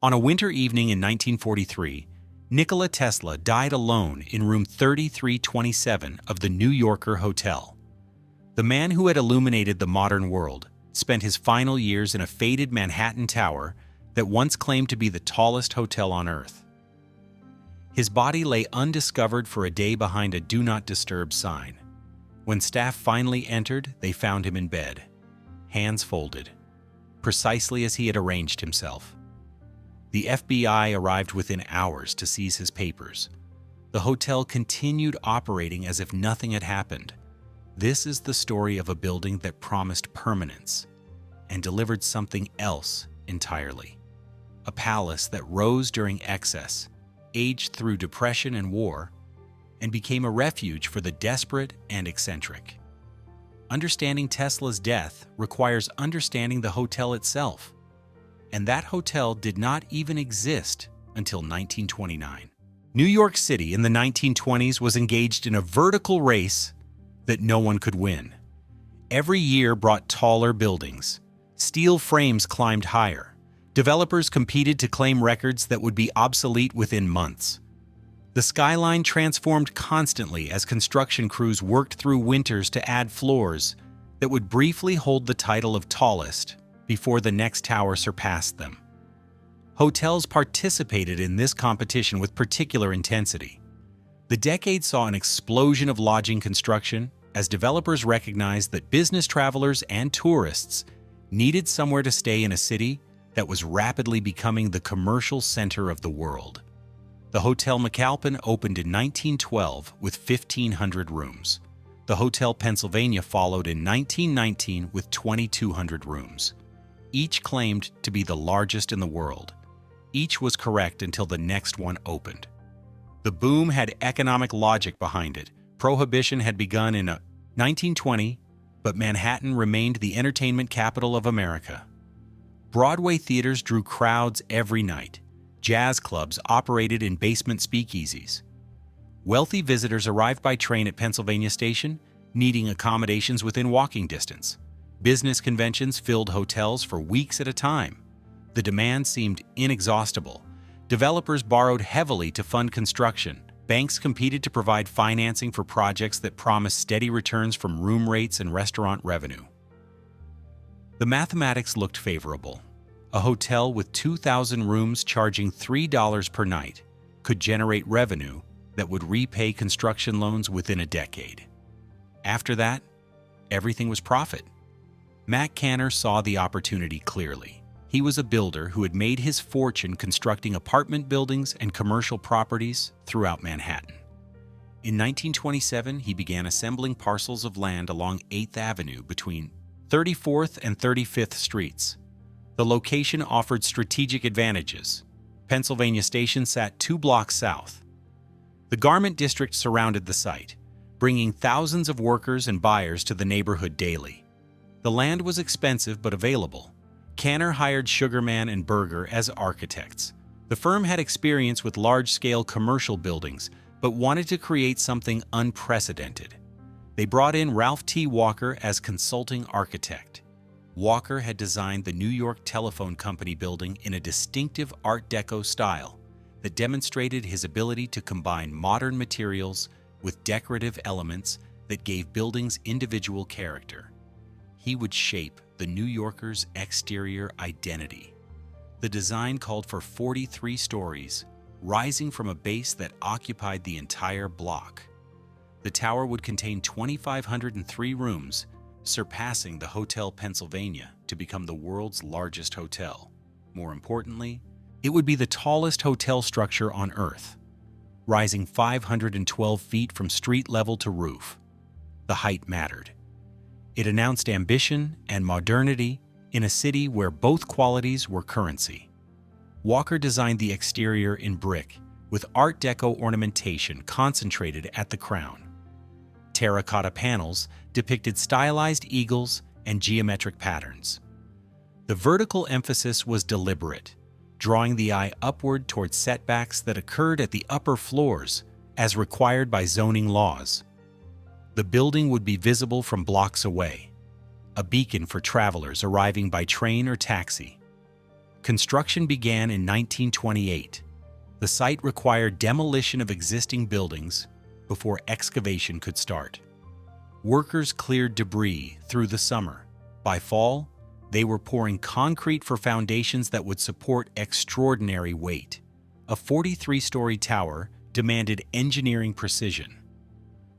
On a winter evening in 1943, Nikola Tesla died alone in room 3327 of the New Yorker Hotel. The man who had illuminated the modern world spent his final years in a faded Manhattan tower that once claimed to be the tallest hotel on Earth. His body lay undiscovered for a day behind a "Do Not Disturb" sign. When staff finally entered, they found him in bed, hands folded, precisely as he had arranged himself. The FBI arrived within hours to seize his papers. The hotel continued operating as if nothing had happened. This is the story of a building that promised permanence and delivered something else entirely. A palace that rose during excess, aged through depression and war, and became a refuge for the desperate and eccentric. Understanding Tesla's death requires understanding the hotel itself. And that hotel did not even exist until 1929. New York City in the 1920s was engaged in a vertical race that no one could win. Every year brought taller buildings. Steel frames climbed higher. Developers competed to claim records that would be obsolete within months. The skyline transformed constantly as construction crews worked through winters to add floors that would briefly hold the title of tallest before the next tower surpassed them. Hotels participated in this competition with particular intensity. The decade saw an explosion of lodging construction as developers recognized that business travelers and tourists needed somewhere to stay in a city that was rapidly becoming the commercial center of the world. The Hotel McAlpin opened in 1912 with 1,500 rooms. The Hotel Pennsylvania followed in 1919 with 2,200 rooms. Each claimed to be the largest in the world. Each was correct until the next one opened. The boom had economic logic behind it. Prohibition had begun in 1920, but Manhattan remained the entertainment capital of America. Broadway theaters drew crowds every night. Jazz clubs operated in basement speakeasies. Wealthy visitors arrived by train at Pennsylvania Station, needing accommodations within walking distance. Business conventions filled hotels for weeks at a time. The demand seemed inexhaustible. Developers borrowed heavily to fund construction. Banks competed to provide financing for projects that promised steady returns from room rates and restaurant revenue. The mathematics looked favorable. A hotel with 2,000 rooms charging $3 per night could generate revenue that would repay construction loans within a decade. After that, everything was profit. Matt Canner saw the opportunity clearly. He was a builder who had made his fortune constructing apartment buildings and commercial properties throughout Manhattan. In 1927, he began assembling parcels of land along 8th Avenue between 34th and 35th Streets. The location offered strategic advantages. Pennsylvania Station sat 2 blocks south. The garment district surrounded the site, bringing thousands of workers and buyers to the neighborhood daily. The land was expensive but available. Canner hired Sugarman and Berger as architects. The firm had experience with large-scale commercial buildings, but wanted to create something unprecedented. They brought in Ralph T. Walker as consulting architect. Walker had designed the New York Telephone Company building in a distinctive Art Deco style that demonstrated his ability to combine modern materials with decorative elements that gave buildings individual character. He would shape the New Yorker's exterior identity. The design called for 43 stories, rising from a base that occupied the entire block. The tower would contain 2,503 rooms, surpassing the Hotel Pennsylvania to become the world's largest hotel. More importantly, it would be the tallest hotel structure on Earth, rising 512 feet from street level to roof. The height mattered. It announced ambition and modernity in a city where both qualities were currency. Walker designed the exterior in brick, with Art Deco ornamentation concentrated at the crown. Terracotta panels depicted stylized eagles and geometric patterns. The vertical emphasis was deliberate, drawing the eye upward towards setbacks that occurred at the upper floors, as required by zoning laws. The building would be visible from blocks away, a beacon for travelers arriving by train or taxi. Construction began in 1928. The site required demolition of existing buildings before excavation could start. Workers cleared debris through the summer. By fall, they were pouring concrete for foundations that would support extraordinary weight. A 43-story tower demanded engineering precision.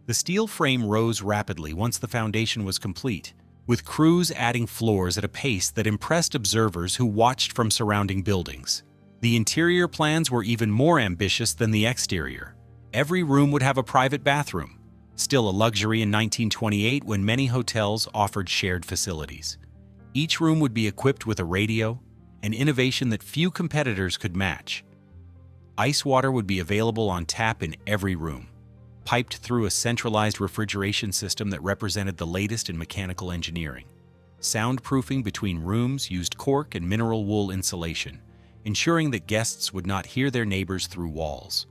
The steel frame rose rapidly once the foundation was complete, with crews adding floors at a pace that impressed observers who watched from surrounding buildings. The interior plans were even more ambitious than the exterior. Every room would have a private bathroom, still a luxury in 1928 when many hotels offered shared facilities. Each room would be equipped with a radio, an innovation that few competitors could match. Ice water would be available on tap in every room, piped through a centralized refrigeration system that represented the latest in mechanical engineering. Soundproofing between rooms used cork and mineral wool insulation, ensuring that guests would not hear their neighbors through walls.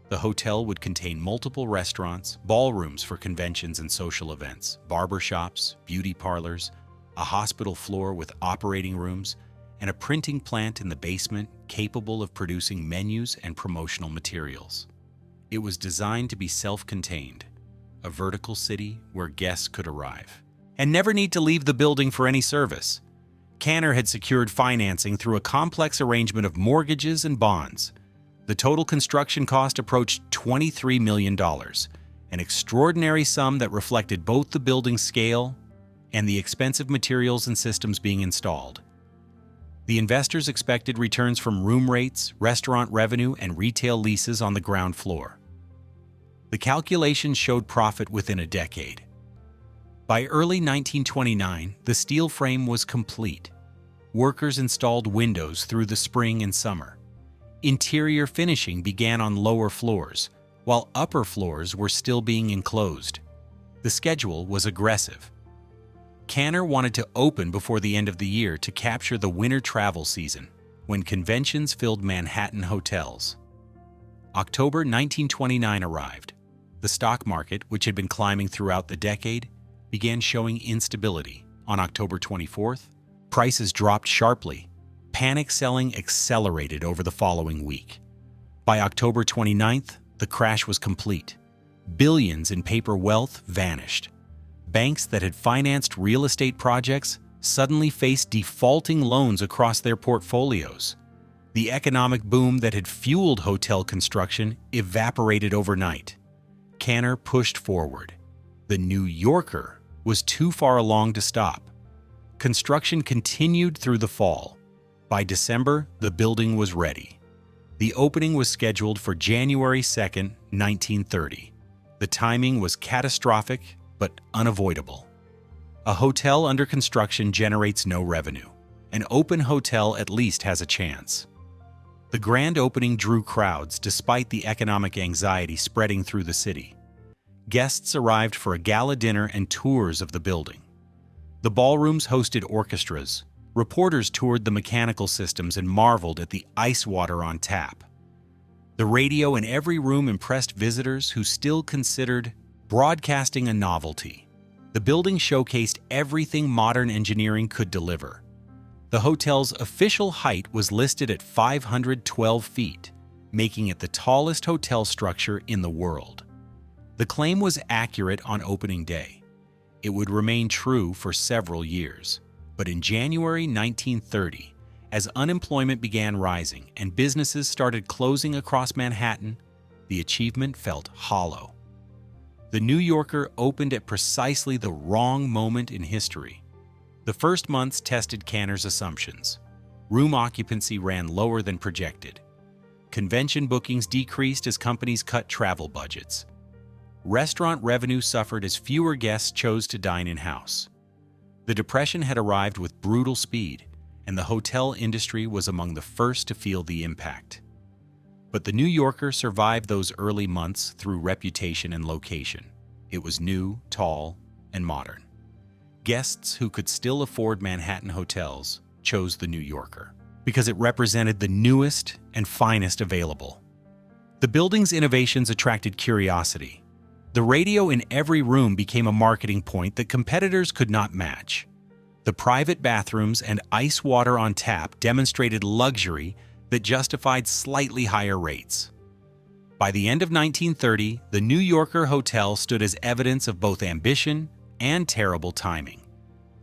The hotel would contain multiple restaurants, ballrooms for conventions and social events, barbershops, beauty parlors, a hospital floor with operating rooms, and a printing plant in the basement capable of producing menus and promotional materials. It was designed to be self-contained, a vertical city where guests could arrive and never need to leave the building for any service. Canner had secured financing through a complex arrangement of mortgages and bonds. The total construction cost approached $23 million, an extraordinary sum that reflected both the building's scale and the expensive materials and systems being installed. The investors expected returns from room rates, restaurant revenue, and retail leases on the ground floor. The calculations showed profit within a decade. By early 1929, the steel frame was complete. Workers installed windows through the spring and summer. Interior finishing began on lower floors, while upper floors were still being enclosed. The schedule was aggressive. Canner wanted to open before the end of the year to capture the winter travel season, when conventions filled Manhattan hotels. October 1929 arrived. The stock market, which had been climbing throughout the decade, began showing instability. On October 24th, prices dropped sharply. Panic selling accelerated over the following week. By October 29th, the crash was complete. Billions in paper wealth vanished. Banks that had financed real estate projects suddenly faced defaulting loans across their portfolios. The economic boom that had fueled hotel construction evaporated overnight. Canner pushed forward. The New Yorker was too far along to stop. Construction continued through the fall. By December, the building was ready. The opening was scheduled for January 2, 1930. The timing was catastrophic but unavoidable. A hotel under construction generates no revenue. An open hotel at least has a chance. The grand opening drew crowds despite the economic anxiety spreading through the city. Guests arrived for a gala dinner and tours of the building. The ballrooms hosted orchestras. Reporters toured the mechanical systems and marveled at the ice water on tap. The radio in every room impressed visitors who still considered broadcasting a novelty. The building showcased everything modern engineering could deliver. The hotel's official height was listed at 512 feet, making it the tallest hotel structure in the world. The claim was accurate on opening day. It would remain true for several years. But in January 1930, as unemployment began rising and businesses started closing across Manhattan, the achievement felt hollow. The New Yorker opened at precisely the wrong moment in history. The first months tested Canner's assumptions. Room occupancy ran lower than projected. Convention bookings decreased as companies cut travel budgets. Restaurant revenue suffered as fewer guests chose to dine in-house. The Depression had arrived with brutal speed, and the hotel industry was among the first to feel the impact. But the New Yorker survived those early months through reputation and location. It was new, tall, and modern. Guests who could still afford Manhattan hotels chose the New Yorker because it represented the newest and finest available. The building's innovations attracted curiosity. The radio in every room became a marketing point that competitors could not match. The private bathrooms and ice water on tap demonstrated luxury that justified slightly higher rates. By the end of 1930, the New Yorker Hotel stood as evidence of both ambition and terrible timing.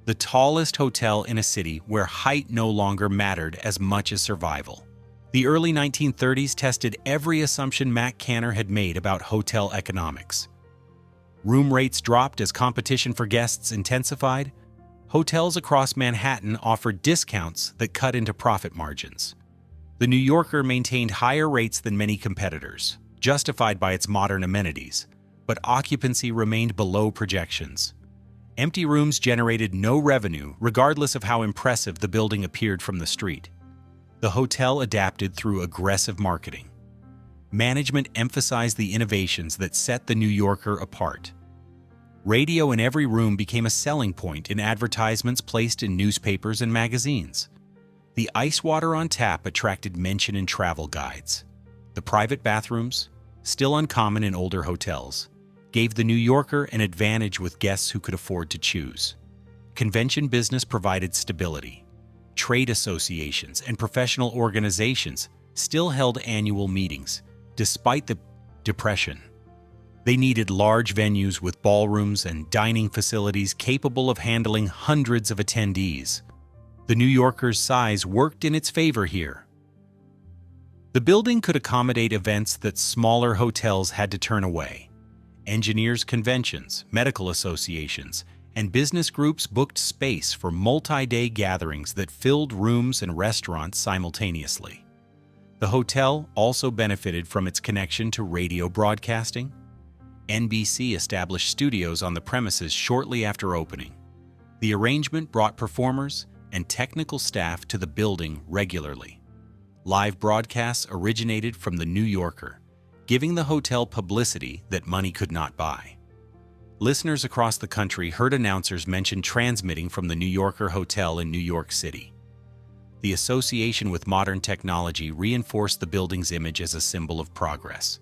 The tallest hotel in a city where height no longer mattered as much as survival. The early 1930s tested every assumption Matt Canner had made about hotel economics. Room rates dropped as competition for guests intensified. Hotels across Manhattan offered discounts that cut into profit margins. The New Yorker maintained higher rates than many competitors, justified by its modern amenities, but occupancy remained below projections. Empty rooms generated no revenue, regardless of how impressive the building appeared from the street. The hotel adapted through aggressive marketing. Management emphasized the innovations that set the New Yorker apart. Radio in every room became a selling point in advertisements placed in newspapers and magazines. The ice water on tap attracted mention in travel guides. The private bathrooms, still uncommon in older hotels, gave the New Yorker an advantage with guests who could afford to choose. Convention business provided stability. Trade associations and professional organizations still held annual meetings, despite the Depression. They needed large venues with ballrooms and dining facilities capable of handling hundreds of attendees. The New Yorker's size worked in its favor here. The building could accommodate events that smaller hotels had to turn away. Engineers' conventions, medical associations, and business groups booked space for multi-day gatherings that filled rooms and restaurants simultaneously. The hotel also benefited from its connection to radio broadcasting. NBC established studios on the premises shortly after opening. The arrangement brought performers and technical staff to the building regularly. Live broadcasts originated from the New Yorker, giving the hotel publicity that money could not buy. Listeners across the country heard announcers mention transmitting from the New Yorker Hotel in New York City. The association with modern technology reinforced the building's image as a symbol of progress.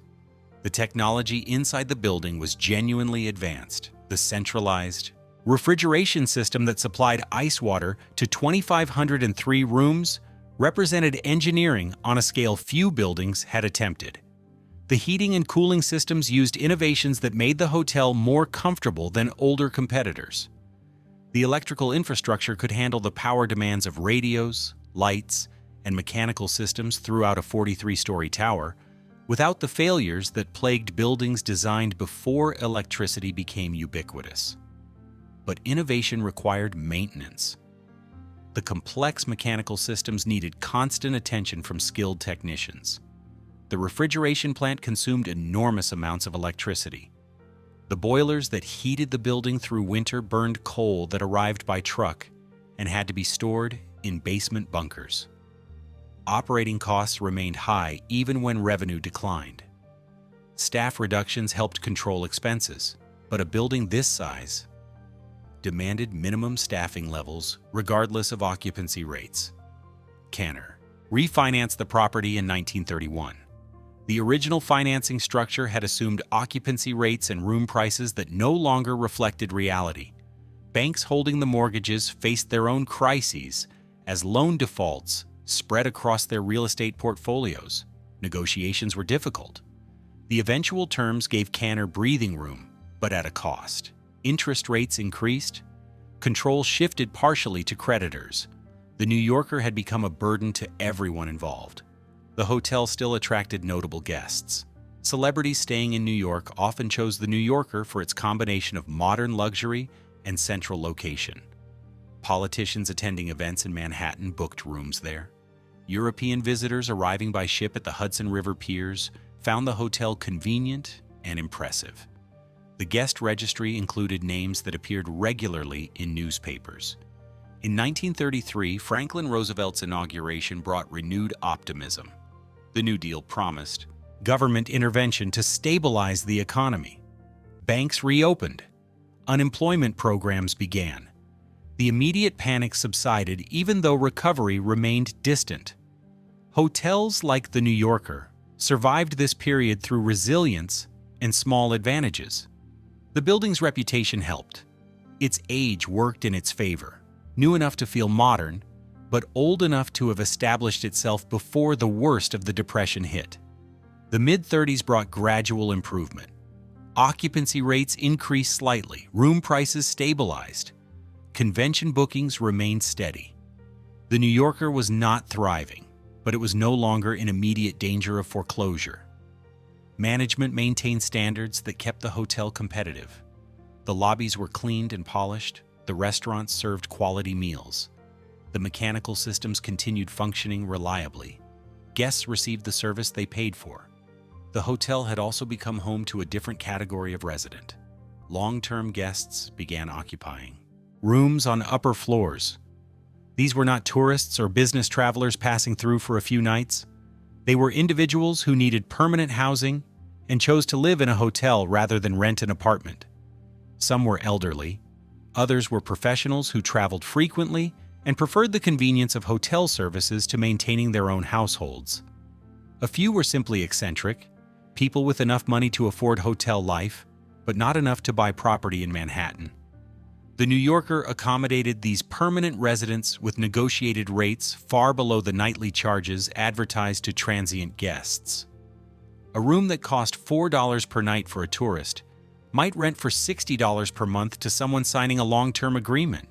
The technology inside the building was genuinely advanced. The centralized refrigeration system that supplied ice water to 2,503 rooms represented engineering on a scale few buildings had attempted. The heating and cooling systems used innovations that made the hotel more comfortable than older competitors. The electrical infrastructure could handle the power demands of radios, lights, and mechanical systems throughout a 43-story tower, without the failures that plagued buildings designed before electricity became ubiquitous. But innovation required maintenance. The complex mechanical systems needed constant attention from skilled technicians. The refrigeration plant consumed enormous amounts of electricity. The boilers that heated the building through winter burned coal that arrived by truck and had to be stored in basement bunkers. Operating costs remained high even when revenue declined. Staff reductions helped control expenses, but a building this size demanded minimum staffing levels regardless of occupancy rates. Canner refinanced the property in 1931. The original financing structure had assumed occupancy rates and room prices that no longer reflected reality. Banks holding the mortgages faced their own crises as loan defaults spread across their real estate portfolios. Negotiations were difficult. The eventual terms gave Canner breathing room, but at a cost. Interest rates increased. Control shifted partially to creditors. The New Yorker had become a burden to everyone involved. The hotel still attracted notable guests. Celebrities staying in New York often chose the New Yorker for its combination of modern luxury and central location. Politicians attending events in Manhattan booked rooms there. European visitors arriving by ship at the Hudson River piers found the hotel convenient and impressive. The guest registry included names that appeared regularly in newspapers. In 1933, Franklin Roosevelt's inauguration brought renewed optimism. The New Deal promised government intervention to stabilize the economy. Banks reopened. Unemployment programs began. The immediate panic subsided even though recovery remained distant. Hotels like the New Yorker survived this period through resilience and small advantages. The building's reputation helped. Its age worked in its favor. new enough to feel modern, but old enough to have established itself before the worst of the Depression hit. The mid-30s brought gradual improvement. Occupancy rates increased slightly, room prices stabilized. Convention bookings remained steady. The New Yorker was not thriving, but it was no longer in immediate danger of foreclosure. Management maintained standards that kept the hotel competitive. The lobbies were cleaned and polished, the restaurants served quality meals. The mechanical systems continued functioning reliably. Guests received the service they paid for. The hotel had also become home to a different category of resident. Long-term guests began occupying rooms on upper floors. These were not tourists or business travelers passing through for a few nights. They were individuals who needed permanent housing and chose to live in a hotel rather than rent an apartment. Some were elderly. Others were professionals who traveled frequently and preferred the convenience of hotel services to maintaining their own households. A few were simply eccentric, people with enough money to afford hotel life, but not enough to buy property in Manhattan. The New Yorker accommodated these permanent residents with negotiated rates far below the nightly charges advertised to transient guests. A room that cost $4 per night for a tourist might rent for $60 per month to someone signing a long-term agreement.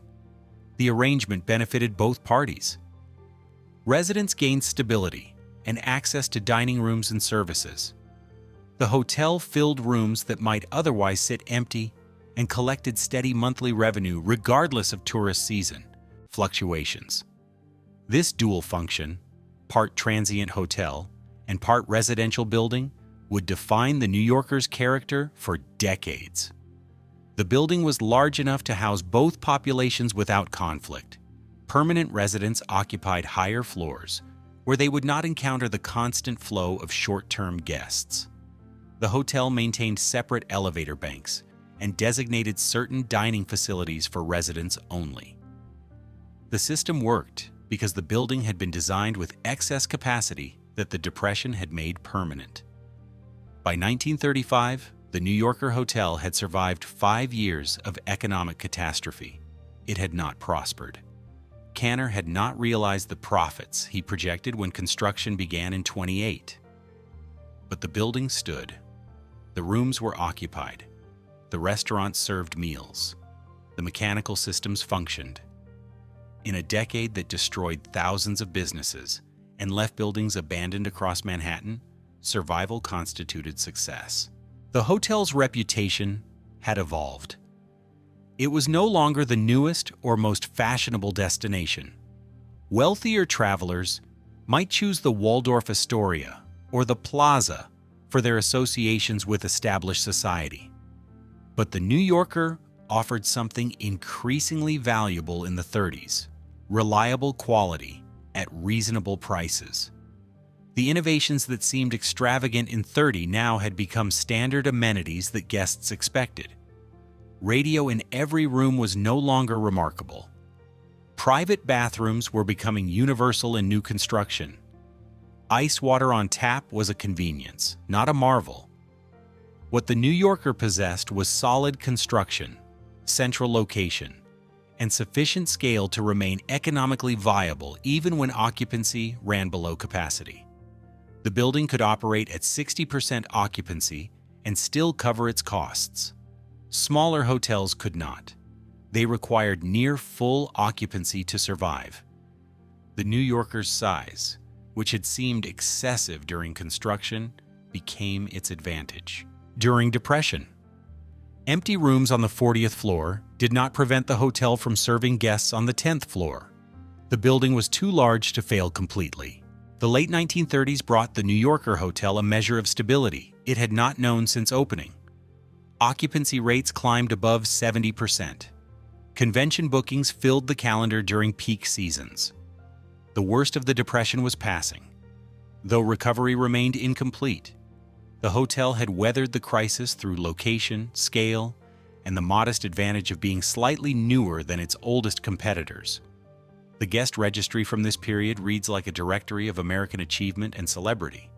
The arrangement benefited both parties. Residents gained stability and access to dining rooms and services. The hotel filled rooms that might otherwise sit empty and collected steady monthly revenue regardless of tourist season fluctuations. This dual function, part transient hotel and part residential building, would define the New Yorker's character for decades. The building was large enough to house both populations without conflict. Permanent residents occupied higher floors, where they would not encounter the constant flow of short-term guests. The hotel maintained separate elevator banks and designated certain dining facilities for residents only. The system worked because the building had been designed with excess capacity that the Depression had made permanent. By 1935, the New Yorker Hotel had survived 5 years of economic catastrophe. It had not prospered. Canner had not realized the profits he projected when construction began in 28. But the building stood. The rooms were occupied. The restaurants served meals. The mechanical systems functioned. In a decade that destroyed thousands of businesses and left buildings abandoned across Manhattan, survival constituted success. The hotel's reputation had evolved. It was no longer the newest or most fashionable destination. Wealthier travelers might choose the Waldorf Astoria or the Plaza for their associations with established society. But the New Yorker offered something increasingly valuable in the 30s: reliable quality at reasonable prices. The innovations that seemed extravagant in 30 now had become standard amenities that guests expected. Radio in every room was no longer remarkable. Private bathrooms were becoming universal in new construction. Ice water on tap was a convenience, not a marvel. What the New Yorker possessed was solid construction, central location, and sufficient scale to remain economically viable even when occupancy ran below capacity. The building could operate at 60% occupancy and still cover its costs. Smaller hotels could not. They required near full occupancy to survive. The New Yorker's size, which had seemed excessive during construction, became its advantage. During Depression, empty rooms on the 40th floor did not prevent the hotel from serving guests on the 10th floor. The building was too large to fail completely. The late 1930s brought the New Yorker Hotel a measure of stability it had not known since opening. Occupancy rates climbed above 70%. Convention bookings filled the calendar during peak seasons. The worst of the Depression was passing. Though recovery remained incomplete, the hotel had weathered the crisis through location, scale, and the modest advantage of being slightly newer than its oldest competitors. The guest registry from this period reads like a directory of American achievement and celebrity.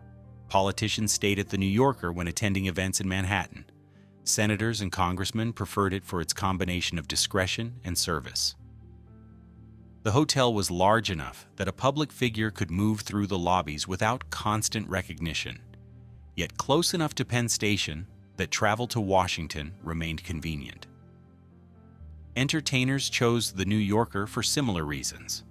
Politicians stayed at the New Yorker when attending events in Manhattan. Senators and congressmen preferred it for its combination of discretion and service. The hotel was large enough that a public figure could move through the lobbies without constant recognition, yet close enough to Penn Station that travel to Washington remained convenient. Entertainers chose the New Yorker for similar reasons.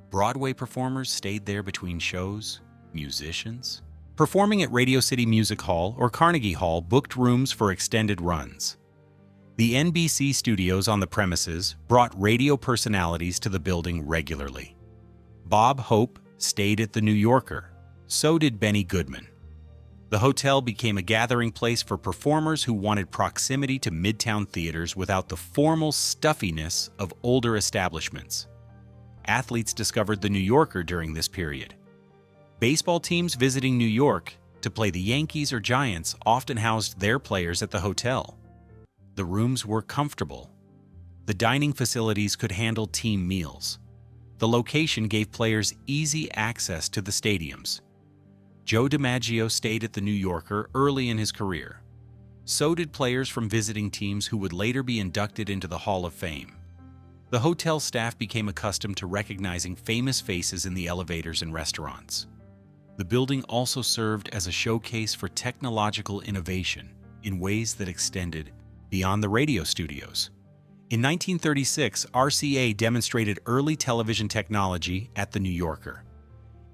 Broadway performers stayed there between shows, musicians performing at Radio City Music Hall or Carnegie Hall booked rooms for extended runs. The NBC studios on the premises brought radio personalities to the building regularly. Bob Hope stayed at the New Yorker. So did Benny Goodman. The hotel became a gathering place for performers who wanted proximity to Midtown theaters without the formal stuffiness of older establishments. Athletes discovered the New Yorker during this period. Baseball teams visiting New York to play the Yankees or Giants often housed their players at the hotel. The rooms were comfortable. The dining facilities could handle team meals. The location gave players easy access to the stadiums. Joe DiMaggio stayed at the New Yorker early in his career. So did players from visiting teams who would later be inducted into the Hall of Fame. The hotel staff became accustomed to recognizing famous faces in the elevators and restaurants. The building also served as a showcase for technological innovation in ways that extended beyond the radio studios. In 1936, RCA demonstrated early television technology at the New Yorker.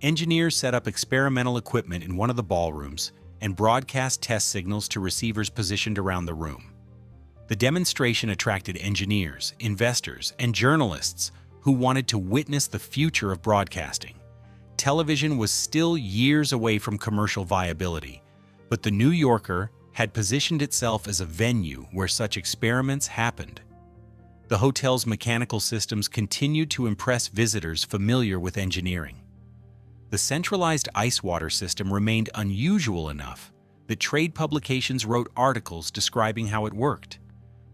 Engineers set up experimental equipment in one of the ballrooms and broadcast test signals to receivers positioned around the room. The demonstration attracted engineers, investors, and journalists who wanted to witness the future of broadcasting. Television was still years away from commercial viability, but the New Yorker had positioned itself as a venue where such experiments happened. The hotel's mechanical systems continued to impress visitors familiar with engineering. The centralized ice water system remained unusual enough that trade publications wrote articles describing how it worked.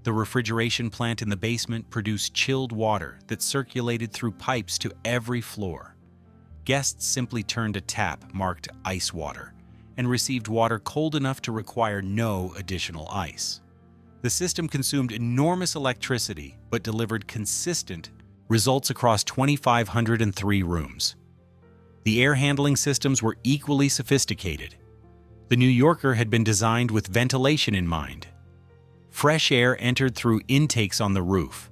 The refrigeration plant in the basement produced chilled water that circulated through pipes to every floor. Guests simply turned a tap marked ice water and received water cold enough to require no additional ice. The system consumed enormous electricity but delivered consistent results across 2,503 rooms. The air handling systems were equally sophisticated. The New Yorker had been designed with ventilation in mind. Fresh air entered through intakes on the roof,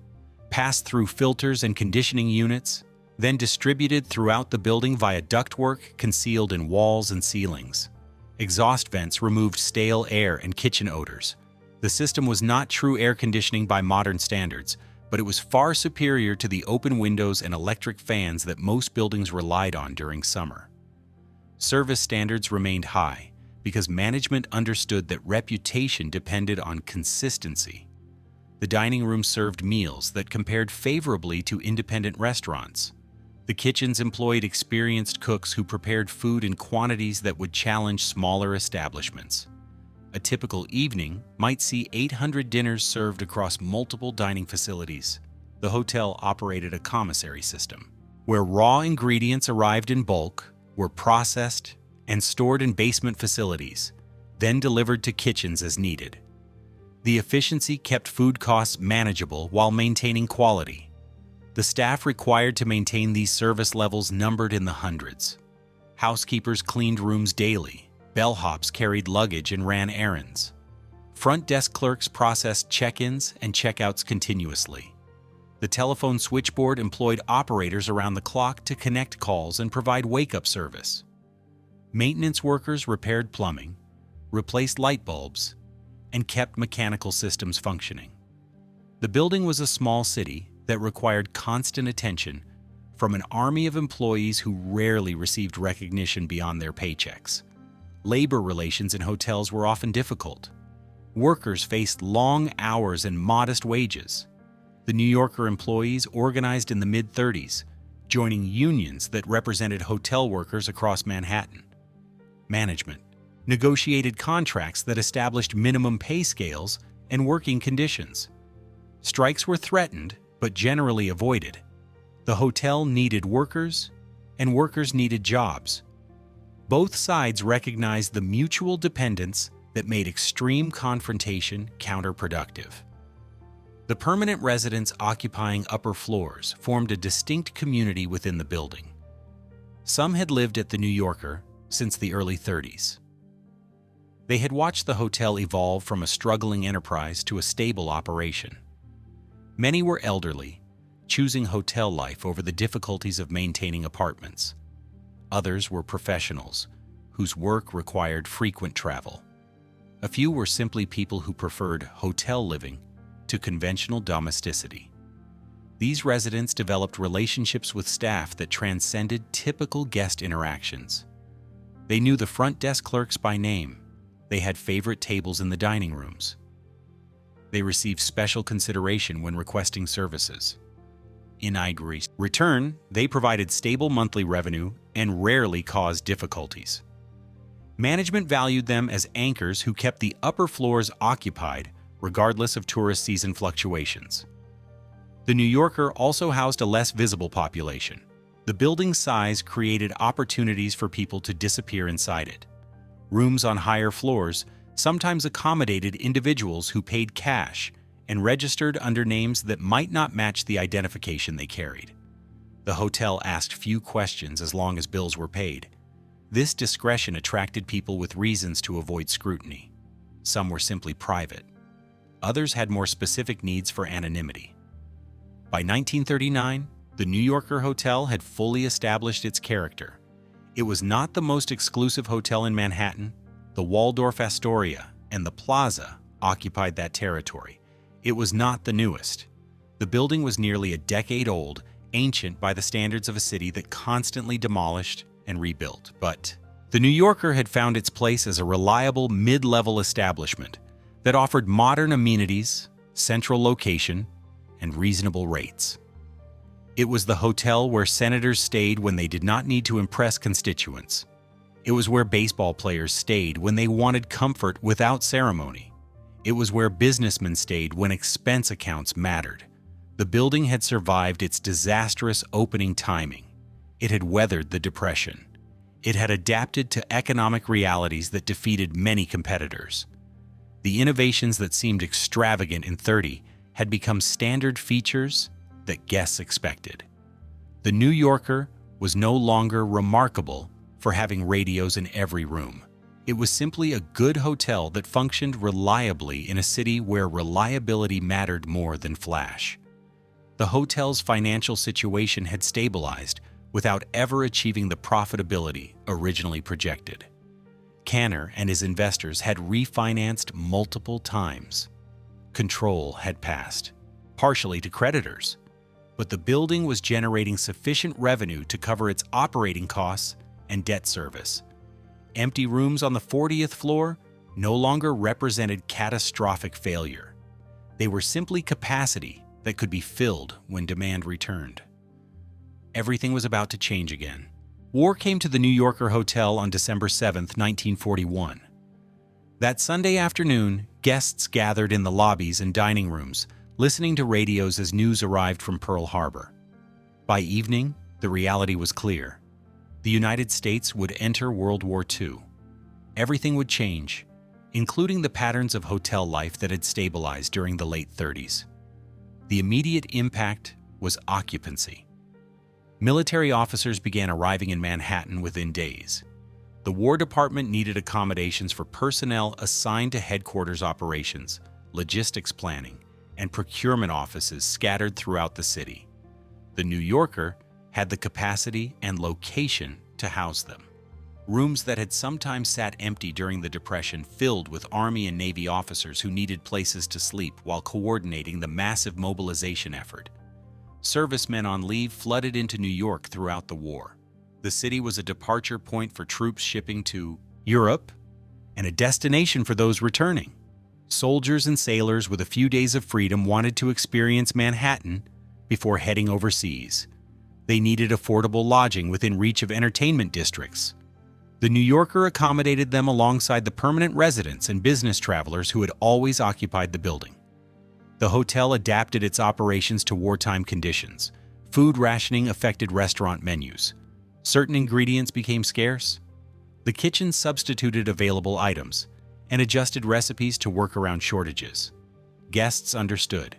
passed through filters and conditioning units, then distributed throughout the building via ductwork concealed in walls and ceilings. Exhaust vents removed stale air and kitchen odors. The system was not true air conditioning by modern standards, but it was far superior to the open windows and electric fans that most buildings relied on during summer. Service standards remained high because management understood that reputation depended on consistency. The dining room served meals that compared favorably to independent restaurants. The kitchens employed experienced cooks who prepared food in quantities that would challenge smaller establishments. A typical evening might see 800 dinners served across multiple dining facilities. The hotel operated a commissary system, where raw ingredients arrived in bulk, were processed, and stored in basement facilities, then delivered to kitchens as needed. The efficiency kept food costs manageable while maintaining quality. The staff required to maintain these service levels numbered in the hundreds. Housekeepers cleaned rooms daily. Bellhops carried luggage and ran errands. Front desk clerks processed check-ins and check-outs continuously. The telephone switchboard employed operators around the clock to connect calls and provide wake-up service. Maintenance workers repaired plumbing, replaced light bulbs, and kept mechanical systems functioning. The building was a small city that required constant attention from an army of employees who rarely received recognition beyond their paychecks. Labor relations in hotels were often difficult. Workers faced long hours and modest wages. The New Yorker employees organized in the mid-30s, joining unions that represented hotel workers across Manhattan. Management negotiated contracts that established minimum pay scales and working conditions. Strikes were threatened, but generally avoided. The hotel needed workers, and workers needed jobs. Both sides recognized the mutual dependence that made extreme confrontation counterproductive. The permanent residents occupying upper floors formed a distinct community within the building. Some had lived at the New Yorker since the early 30s. They had watched the hotel evolve from a struggling enterprise to a stable operation. Many were elderly, choosing hotel life over the difficulties of maintaining apartments. Others were professionals, whose work required frequent travel. A few were simply people who preferred hotel living to conventional domesticity. These residents developed relationships with staff that transcended typical guest interactions. They knew the front desk clerks by name. They had favorite tables in the dining rooms. They received special consideration when requesting services. In return, they provided stable monthly revenue and rarely caused difficulties. Management valued them as anchors who kept the upper floors occupied regardless of tourist season fluctuations. The New Yorker also housed a less visible population. The building's size created opportunities for people to disappear inside it. Rooms on higher floors sometimes accommodated individuals who paid cash and registered under names that might not match the identification they carried. The hotel asked few questions as long as bills were paid. This discretion attracted people with reasons to avoid scrutiny. Some were simply private. Others had more specific needs for anonymity. By 1939, the New Yorker Hotel had fully established its character. It was not the most exclusive hotel in Manhattan. The Waldorf Astoria and the Plaza occupied that territory. It was not the newest. The building was nearly a decade old, ancient by the standards of a city that constantly demolished and rebuilt. But the New Yorker had found its place as a reliable mid-level establishment that offered modern amenities, central location, and reasonable rates. It was the hotel where senators stayed when they did not need to impress constituents. It was where baseball players stayed when they wanted comfort without ceremony. It was where businessmen stayed when expense accounts mattered. The building had survived its disastrous opening timing. It had weathered the Depression. It had adapted to economic realities that defeated many competitors. The innovations that seemed extravagant in 30 had become standard features that guests expected. The New Yorker was no longer remarkable for having radios in every room. It was simply a good hotel that functioned reliably in a city where reliability mattered more than flash. The hotel's financial situation had stabilized without ever achieving the profitability originally projected. Canner and his investors had refinanced multiple times. Control had passed, partially to creditors, but the building was generating sufficient revenue to cover its operating costs and debt service. Empty rooms on the 40th floor no longer represented catastrophic failure. They were simply capacity that could be filled when demand returned. Everything was about to change again. War came to the New Yorker Hotel on December 7, 1941. That Sunday afternoon, guests gathered in the lobbies and dining rooms, listening to radios as news arrived from Pearl Harbor. By evening, the reality was clear. The United States would enter World War II. Everything would change, including the patterns of hotel life that had stabilized during the late 30s. The immediate impact was occupancy. Military officers began arriving in Manhattan within days. The War Department needed accommodations for personnel assigned to headquarters operations, logistics planning, and procurement offices scattered throughout the city. The New Yorker had the capacity and location to house them. Rooms that had sometimes sat empty during the Depression filled with Army and Navy officers who needed places to sleep while coordinating the massive mobilization effort. Servicemen on leave flooded into New York throughout the war. The city was a departure point for troops shipping to Europe and a destination for those returning. Soldiers and sailors with a few days of freedom wanted to experience Manhattan before heading overseas. They needed affordable lodging within reach of entertainment districts. The New Yorker accommodated them alongside the permanent residents and business travelers who had always occupied the building. The hotel adapted its operations to wartime conditions. Food rationing affected restaurant menus. Certain ingredients became scarce. The kitchen substituted available items and adjusted recipes to work around shortages. Guests understood.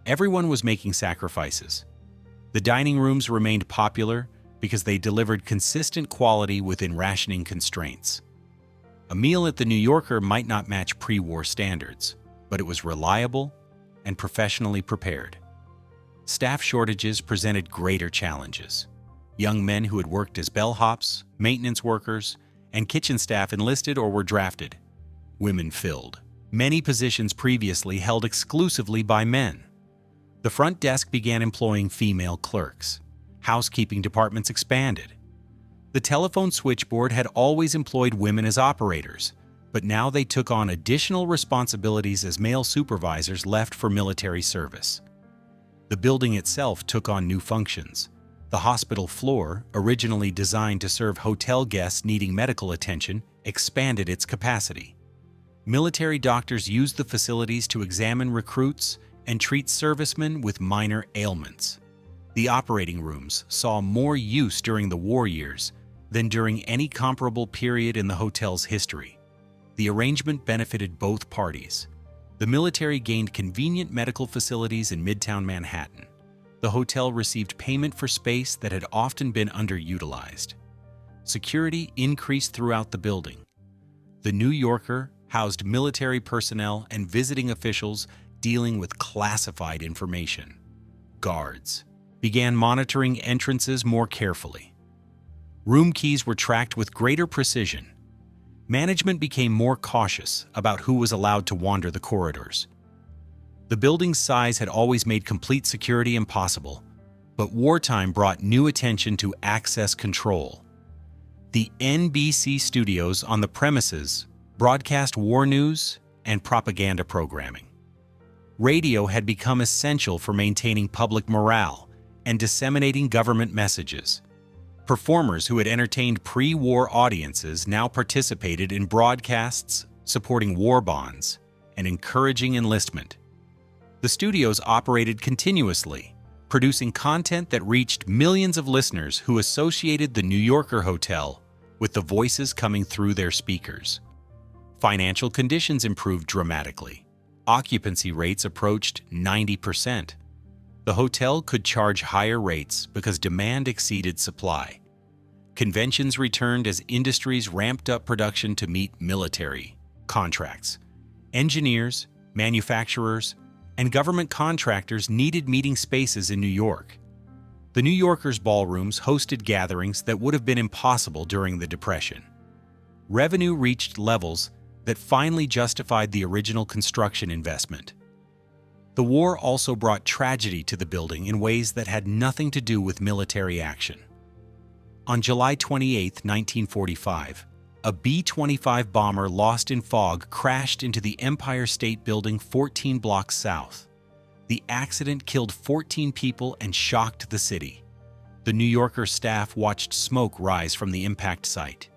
Everyone was making sacrifices. The dining rooms remained popular because they delivered consistent quality within rationing constraints. A meal at the New Yorker might not match pre-war standards, but it was reliable and professionally prepared. Staff shortages presented greater challenges. Young men who had worked as bellhops, maintenance workers, and kitchen staff enlisted or were drafted. Women filled many positions previously held exclusively by men. The front desk began employing female clerks. Housekeeping departments expanded. The telephone switchboard had always employed women as operators, but now they took on additional responsibilities as male supervisors left for military service. The building itself took on new functions. The hospital floor, originally designed to serve hotel guests needing medical attention, expanded its capacity. Military doctors used the facilities to examine recruits and treat servicemen with minor ailments. The operating rooms saw more use during the war years than during any comparable period in the hotel's history. The arrangement benefited both parties. The military gained convenient medical facilities in Midtown Manhattan. The hotel received payment for space that had often been underutilized. Security increased throughout the building. The New Yorker housed military personnel and visiting officials dealing with classified information. Guards began monitoring entrances more carefully. Room keys were tracked with greater precision. Management became more cautious about who was allowed to wander the corridors. The building's size had always made complete security impossible, but wartime brought new attention to access control. The NBC studios on the premises broadcast war news and propaganda programming. Radio had become essential for maintaining public morale and disseminating government messages. Performers who had entertained pre-war audiences now participated in broadcasts supporting war bonds and encouraging enlistment. The studios operated continuously, producing content that reached millions of listeners who associated the New Yorker Hotel with the voices coming through their speakers. Financial conditions improved dramatically. Occupancy rates approached 90%. The hotel could charge higher rates because demand exceeded supply. Conventions returned as industries ramped up production to meet military contracts. Engineers, manufacturers, and government contractors needed meeting spaces in New York. The New Yorker's ballrooms hosted gatherings that would have been impossible during the Depression. Revenue reached levels that finally justified the original construction investment. The war also brought tragedy to the building in ways that had nothing to do with military action. On July 28, 1945, a B-25 bomber lost in fog crashed into the Empire State Building 14 blocks south. The accident killed 14 people and shocked the city. The New Yorker staff watched smoke rise from the impact site.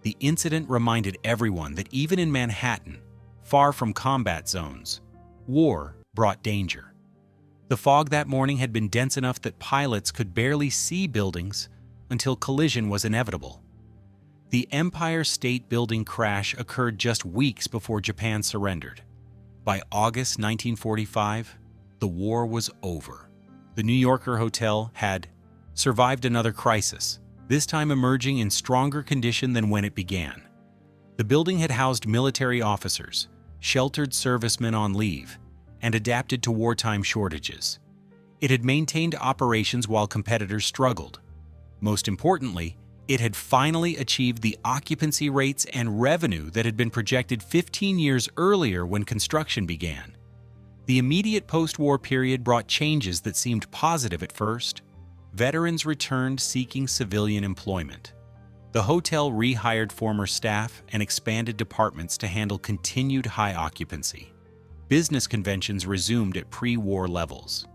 The incident reminded everyone that even in Manhattan, far from combat zones, war brought danger. The fog that morning had been dense enough that pilots could barely see buildings until collision was inevitable. The Empire State Building crash occurred just weeks before Japan surrendered. By August 1945, the war was over. The New Yorker Hotel had survived another crisis, this time emerging in stronger condition than when it began. The building had housed military officers, sheltered servicemen on leave, and adapted to wartime shortages. It had maintained operations while competitors struggled. Most importantly, it had finally achieved the occupancy rates and revenue that had been projected 15 years earlier when construction began. The immediate post-war period brought changes that seemed positive at first. Veterans returned seeking civilian employment. The hotel rehired former staff and expanded departments to handle continued high occupancy. Business conventions resumed at pre-war levels.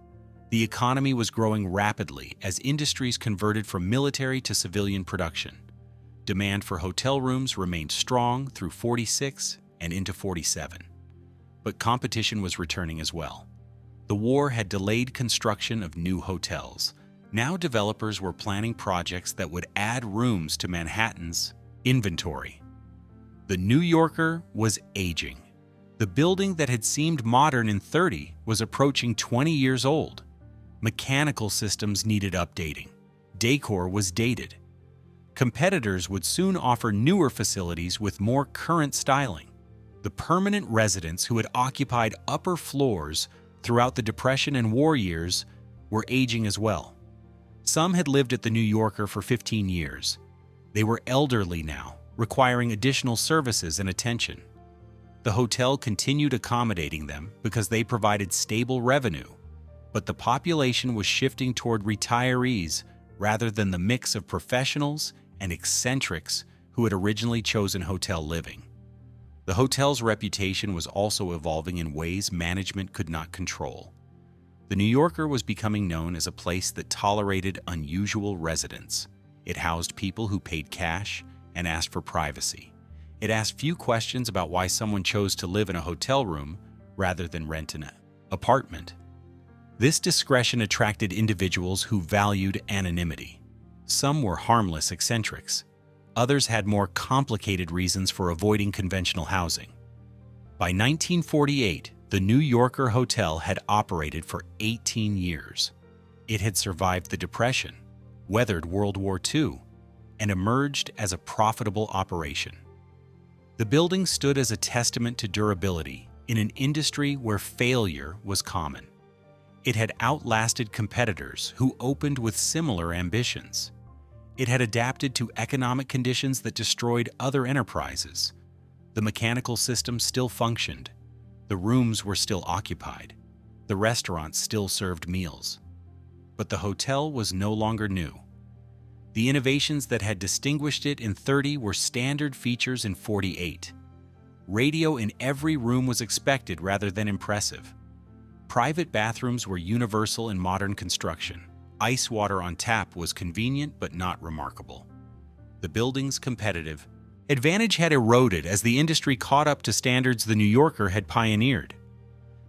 The economy was growing rapidly as industries converted from military to civilian production. Demand for hotel rooms remained strong through 46 and into 47. But competition was returning as well. The war had delayed construction of new hotels. Now developers were planning projects that would add rooms to Manhattan's inventory. The New Yorker was aging. The building that had seemed modern in 30 was approaching 20 years old. Mechanical systems needed updating. Decor was dated. Competitors would soon offer newer facilities with more current styling. The permanent residents who had occupied upper floors throughout the Depression and war years were aging as well. Some had lived at the New Yorker for 15 years. They were elderly now, requiring additional services and attention. The hotel continued accommodating them because they provided stable revenue, but the population was shifting toward retirees rather than the mix of professionals and eccentrics who had originally chosen hotel living. The hotel's reputation was also evolving in ways management could not control. The New Yorker was becoming known as a place that tolerated unusual residents. It housed people who paid cash and asked for privacy. It asked few questions about why someone chose to live in a hotel room rather than rent an apartment. This discretion attracted individuals who valued anonymity. Some were harmless eccentrics. Others had more complicated reasons for avoiding conventional housing. By 1948, the New Yorker Hotel had operated for 18 years. It had survived the Depression, weathered World War II, and emerged as a profitable operation. The building stood as a testament to durability in an industry where failure was common. It had outlasted competitors who opened with similar ambitions. It had adapted to economic conditions that destroyed other enterprises. The mechanical system still functioned. The rooms were still occupied. The restaurants still served meals. But the hotel was no longer new. The innovations that had distinguished it in 30 were standard features in 48. Radio in every room was expected rather than impressive. Private bathrooms were universal in modern construction. Ice water on tap was convenient but not remarkable. The building's competitive advantage had eroded as the industry caught up to standards the New Yorker had pioneered.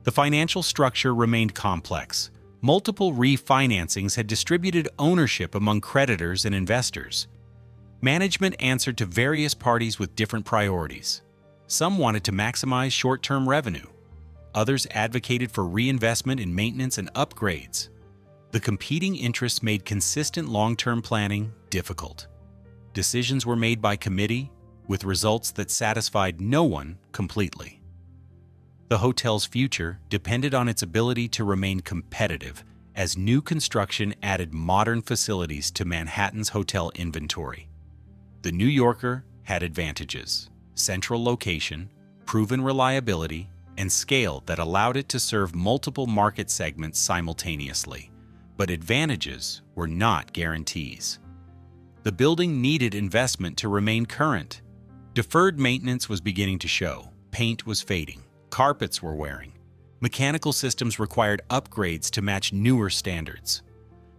The financial structure remained complex. Multiple refinancings had distributed ownership among creditors and investors. Management answered to various parties with different priorities. Some wanted to maximize short-term revenue. Others advocated for reinvestment in maintenance and upgrades. The competing interests made consistent long-term planning difficult. Decisions were made by committee, with results that satisfied no one completely. The hotel's future depended on its ability to remain competitive as new construction added modern facilities to Manhattan's hotel inventory. The New Yorker had advantages: central location, proven reliability, and scale that allowed it to serve multiple market segments simultaneously. But advantages were not guarantees. The building needed investment to remain current. Deferred maintenance was beginning to show. Paint was fading. Carpets were wearing. Mechanical systems required upgrades to match newer standards.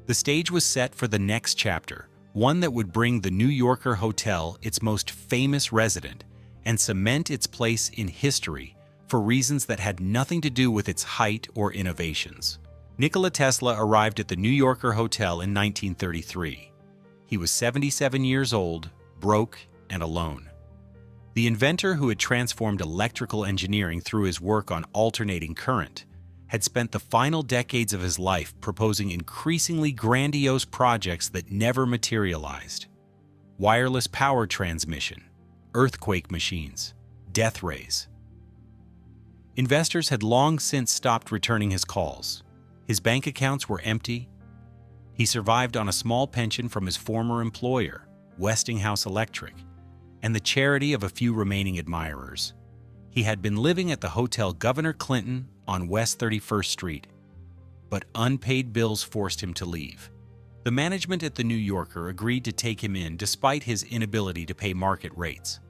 The stage was set for the next chapter, one that would bring the New Yorker Hotel its most famous resident and cement its place in history for reasons that had nothing to do with its height or innovations. Nikola Tesla arrived at the New Yorker Hotel in 1933. He was 77 years old, broke, and alone. The inventor who had transformed electrical engineering through his work on alternating current had spent the final decades of his life proposing increasingly grandiose projects that never materialized. Wireless power transmission, earthquake machines, death rays. Investors had long since stopped returning his calls. His bank accounts were empty. He survived on a small pension from his former employer, Westinghouse Electric, and the charity of a few remaining admirers. He had been living at the Hotel Governor Clinton on West 31st Street, but unpaid bills forced him to leave. The management at the New Yorker agreed to take him in despite his inability to pay market rates.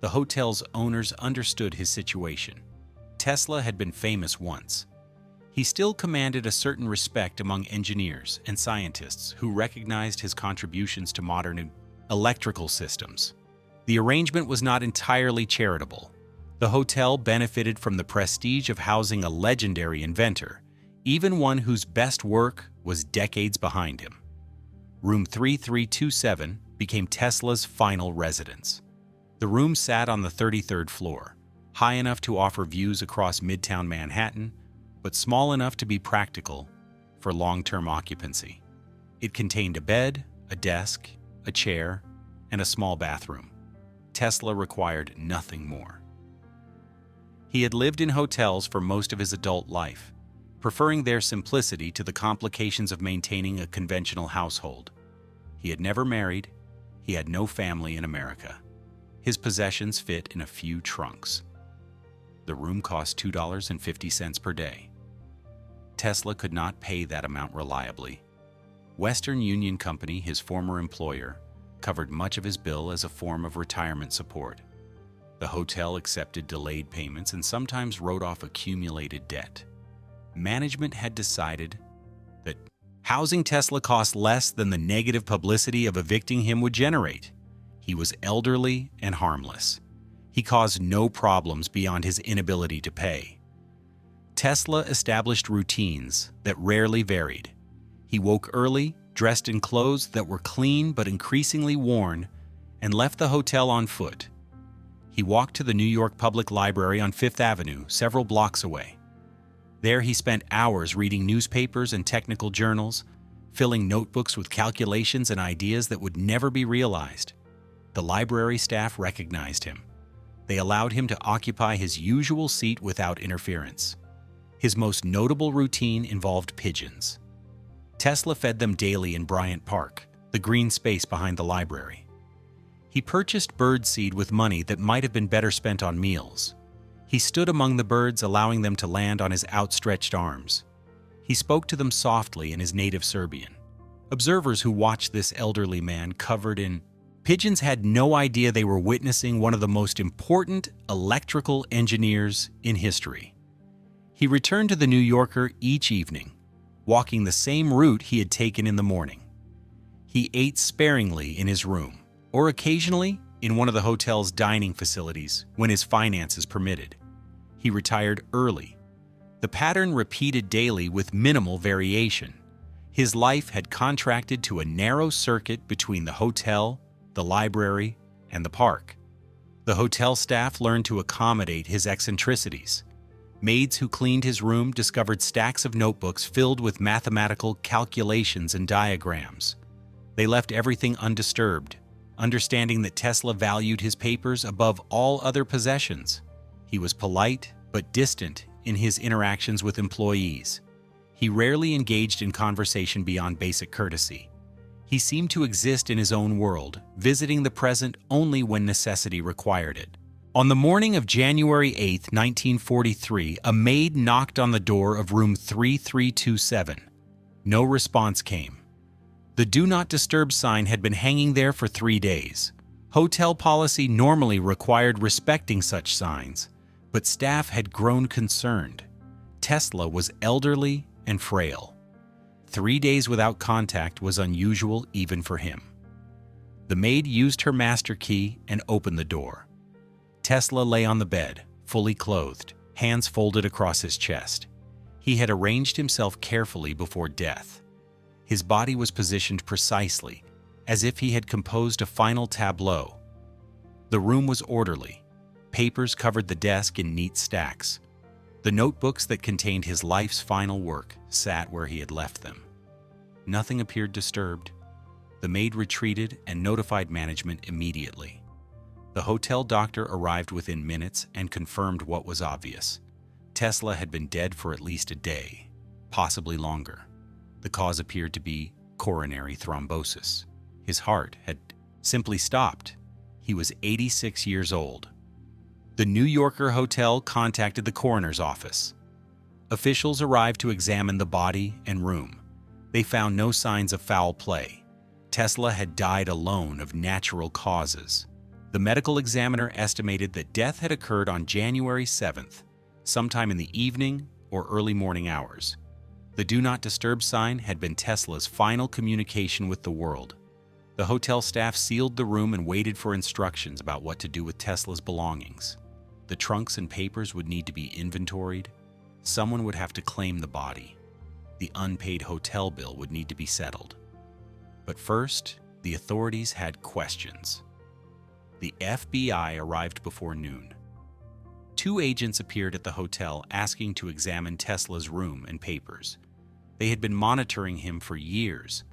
The hotel's owners understood his situation. Tesla had been famous once. He still commanded a certain respect among engineers and scientists who recognized his contributions to modern electrical systems. The arrangement was not entirely charitable. The hotel benefited from the prestige of housing a legendary inventor, even one whose best work was decades behind him. Room 3327 became Tesla's final residence. The room sat on the 33rd floor. high enough to offer views across Midtown Manhattan, but small enough to be practical for long-term occupancy. It contained a bed, a desk, a chair, and a small bathroom. Tesla required nothing more. He had lived in hotels for most of his adult life, preferring their simplicity to the complications of maintaining a conventional household. He had never married. He had no family in America. His possessions fit in a few trunks. The room cost $2.50 per day. Tesla could not pay that amount reliably. Western Union Company, his former employer, covered much of his bill as a form of retirement support. The hotel accepted delayed payments and sometimes wrote off accumulated debt. Management had decided that housing Tesla cost less than the negative publicity of evicting him would generate. He was elderly and harmless. He caused no problems beyond his inability to pay. Tesla established routines that rarely varied. He woke early, dressed in clothes that were clean but increasingly worn, and left the hotel on foot. He walked to the New York Public Library on Fifth Avenue, several blocks away. There he spent hours reading newspapers and technical journals, filling notebooks with calculations and ideas that would never be realized. The library staff recognized him. They allowed him to occupy his usual seat without interference. His most notable routine involved pigeons. Tesla fed them daily in Bryant Park, the green space behind the library. He purchased bird seed with money that might have been better spent on meals. He stood among the birds, allowing them to land on his outstretched arms. He spoke to them softly in his native Serbian. Observers who watched this elderly man covered in pigeons had no idea they were witnessing one of the most important electrical engineers in history. He returned to the New Yorker each evening, walking the same route he had taken in the morning. He ate sparingly in his room, or occasionally in one of the hotel's dining facilities when his finances permitted. He retired early. The pattern repeated daily with minimal variation. His life had contracted to a narrow circuit between the hotel, the library, and the park. The hotel staff learned to accommodate his eccentricities. Maids who cleaned his room discovered stacks of notebooks filled with mathematical calculations and diagrams. They left everything undisturbed, understanding that Tesla valued his papers above all other possessions. He was polite but distant in his interactions with employees. He rarely engaged in conversation beyond basic courtesy. He seemed to exist in his own world, visiting the present only when necessity required it. On the morning of January 8, 1943, a maid knocked on the door of room 3327. No response came. The Do Not Disturb sign had been hanging there for 3 days. Hotel policy normally required respecting such signs, but staff had grown concerned. Tesla was elderly and frail. 3 days without contact was unusual even for him. The maid used her master key and opened the door. Tesla lay on the bed, fully clothed, hands folded across his chest. He had arranged himself carefully before death. His body was positioned precisely, as if he had composed a final tableau. The room was orderly. Papers covered the desk in neat stacks. The notebooks that contained his life's final work sat where he had left them. Nothing appeared disturbed. The maid retreated and notified management immediately. The hotel doctor arrived within minutes and confirmed what was obvious. Tesla had been dead for at least a day, possibly longer. The cause appeared to be coronary thrombosis. His heart had simply stopped. He was 86 years old. The New Yorker hotel contacted the coroner's office. Officials arrived to examine the body and room. They found no signs of foul play. Tesla had died alone of natural causes. The medical examiner estimated that death had occurred on January 7th, sometime in the evening or early morning hours. The Do Not Disturb sign had been Tesla's final communication with the world. The hotel staff sealed the room and waited for instructions about what to do with Tesla's belongings. The trunks and papers would need to be inventoried. Someone would have to claim the body. The unpaid hotel bill would need to be settled. But first, the authorities had questions. The FBI arrived before noon. 2 agents appeared at the hotel asking to examine Tesla's room and papers. They had been monitoring him for years.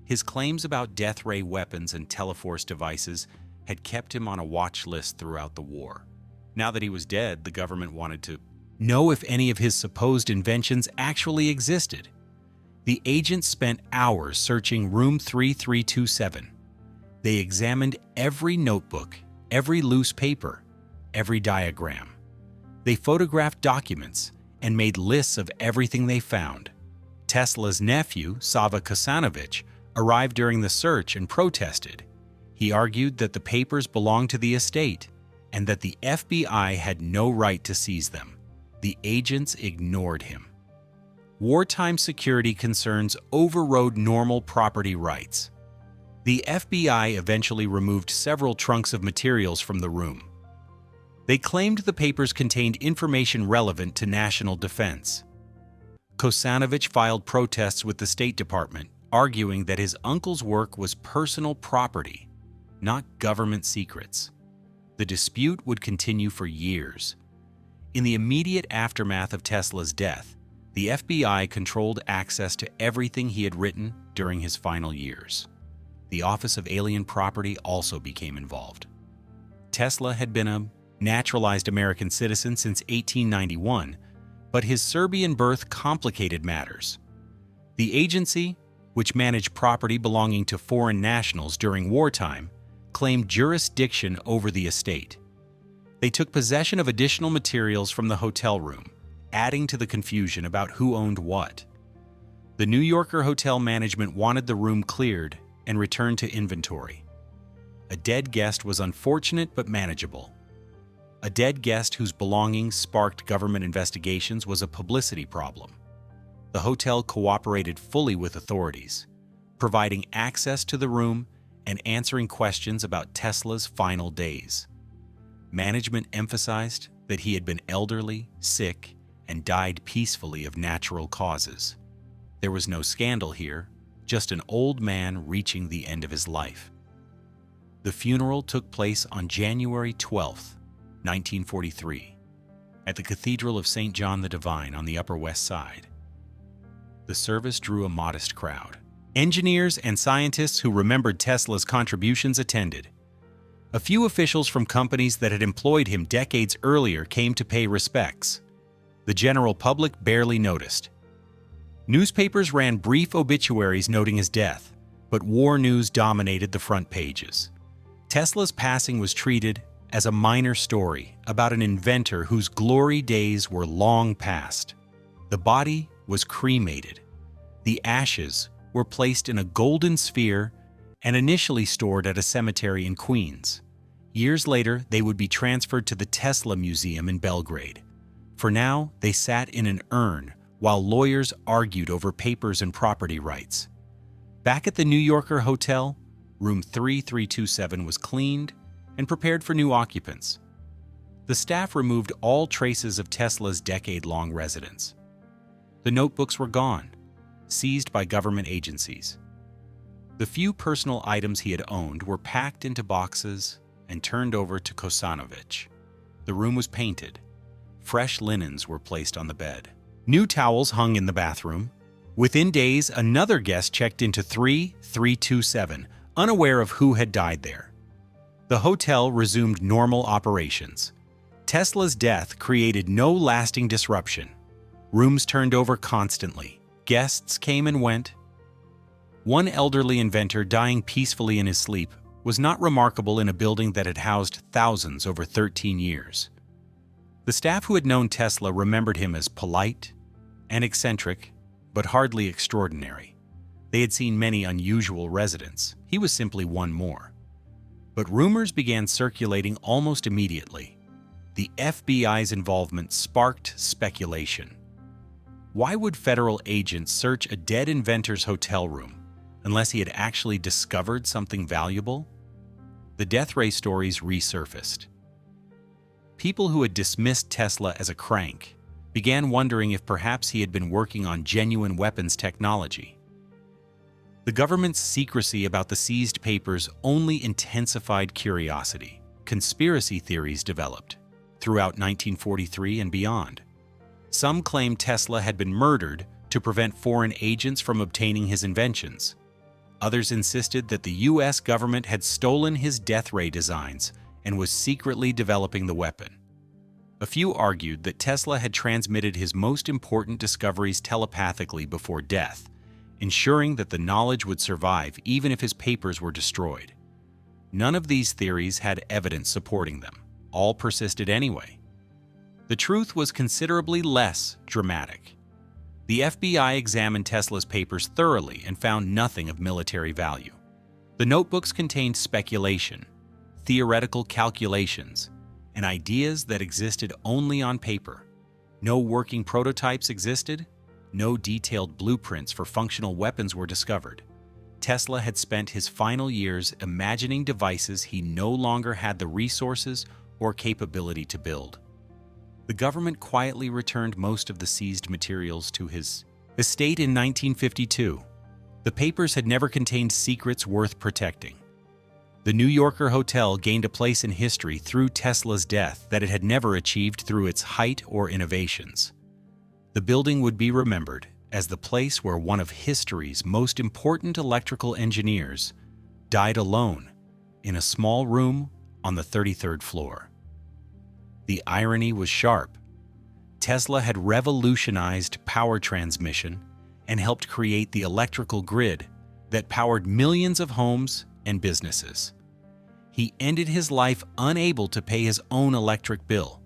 His claims about death ray weapons and Teleforce devices had kept him on a watch list throughout the war. Now that he was dead, the government wanted to know if any of his supposed inventions actually existed. The agents spent hours searching room 3327. They examined every notebook, every loose paper, every diagram. They photographed documents and made lists of everything they found. Tesla's nephew, Sava Kosanovich, arrived during the search and protested. He argued that the papers belonged to the estate and that the FBI had no right to seize them. The agents ignored him. Wartime security concerns overrode normal property rights. The FBI eventually removed several trunks of materials from the room. They claimed the papers contained information relevant to national defense. Kosanovich filed protests with the State Department, arguing that his uncle's work was personal property, not government secrets. The dispute would continue for years. In the immediate aftermath of Tesla's death, the FBI controlled access to everything he had written during his final years. The Office of Alien Property also became involved. Tesla had been a naturalized American citizen since 1891, but his Serbian birth complicated matters. The agency, which managed property belonging to foreign nationals during wartime, claimed jurisdiction over the estate. They took possession of additional materials from the hotel room, adding to the confusion about who owned what. The New Yorker hotel management wanted the room cleared and returned to inventory. A dead guest was unfortunate but manageable. A dead guest whose belongings sparked government investigations was a publicity problem. The hotel cooperated fully with authorities, providing access to the room and answering questions about Tesla's final days. Management emphasized that he had been elderly, sick, and died peacefully of natural causes. There was no scandal here, just an old man reaching the end of his life. The funeral took place on January 12, 1943, at the Cathedral of St. John the Divine on the Upper West Side. The service drew a modest crowd. Engineers and scientists who remembered Tesla's contributions attended. A few officials from companies that had employed him decades earlier came to pay respects. The general public barely noticed. Newspapers ran brief obituaries noting his death, but war news dominated the front pages. Tesla's passing was treated as a minor story about an inventor whose glory days were long past. The body was cremated. The ashes were placed in a golden sphere and initially stored at a cemetery in Queens. Years later, they would be transferred to the Tesla Museum in Belgrade. For now, they sat in an urn while lawyers argued over papers and property rights. Back at the New Yorker Hotel, room 3327 was cleaned and prepared for new occupants. The staff removed all traces of Tesla's decade-long residence. The notebooks were gone, seized by government agencies. The few personal items he had owned were packed into boxes and turned over to Kosanovich. The room was painted. Fresh linens were placed on the bed. New towels hung in the bathroom. Within days, another guest checked into 3327, unaware of who had died there. The hotel resumed normal operations. Tesla's death created no lasting disruption. Rooms turned over constantly. Guests came and went. One elderly inventor dying peacefully in his sleep was not remarkable in a building that had housed thousands over 13 years. The staff who had known Tesla remembered him as polite and eccentric, but hardly extraordinary. They had seen many unusual residents. He was simply one more. But rumors began circulating almost immediately. The FBI's involvement sparked speculation. Why would federal agents search a dead inventor's hotel room unless he had actually discovered something valuable? The death ray stories resurfaced. People who had dismissed Tesla as a crank began wondering if perhaps he had been working on genuine weapons technology. The government's secrecy about the seized papers only intensified curiosity. Conspiracy theories developed. throughout 1943 and beyond. Some claim Tesla had been murdered to prevent foreign agents from obtaining his inventions. Others insisted that the U.S. government had stolen his death ray designs and was secretly developing the weapon. A few argued that Tesla had transmitted his most important discoveries telepathically before death, ensuring that the knowledge would survive even if his papers were destroyed. None of these theories had evidence supporting them. All persisted anyway. The truth was considerably less dramatic. The FBI examined Tesla's papers thoroughly and found nothing of military value. The notebooks contained speculation, theoretical calculations, and ideas that existed only on paper. No working prototypes existed. No detailed blueprints for functional weapons were discovered. Tesla had spent his final years imagining devices he no longer had the resources or capability to build. The government quietly returned most of the seized materials to his estate in 1952. The papers had never contained secrets worth protecting. The New Yorker Hotel gained a place in history through Tesla's death that it had never achieved through its height or innovations. The building would be remembered as the place where one of history's most important electrical engineers died alone in a small room on the 33rd floor. The irony was sharp. Tesla had revolutionized power transmission and helped create the electrical grid that powered millions of homes and businesses. He ended his life unable to pay his own electric bill,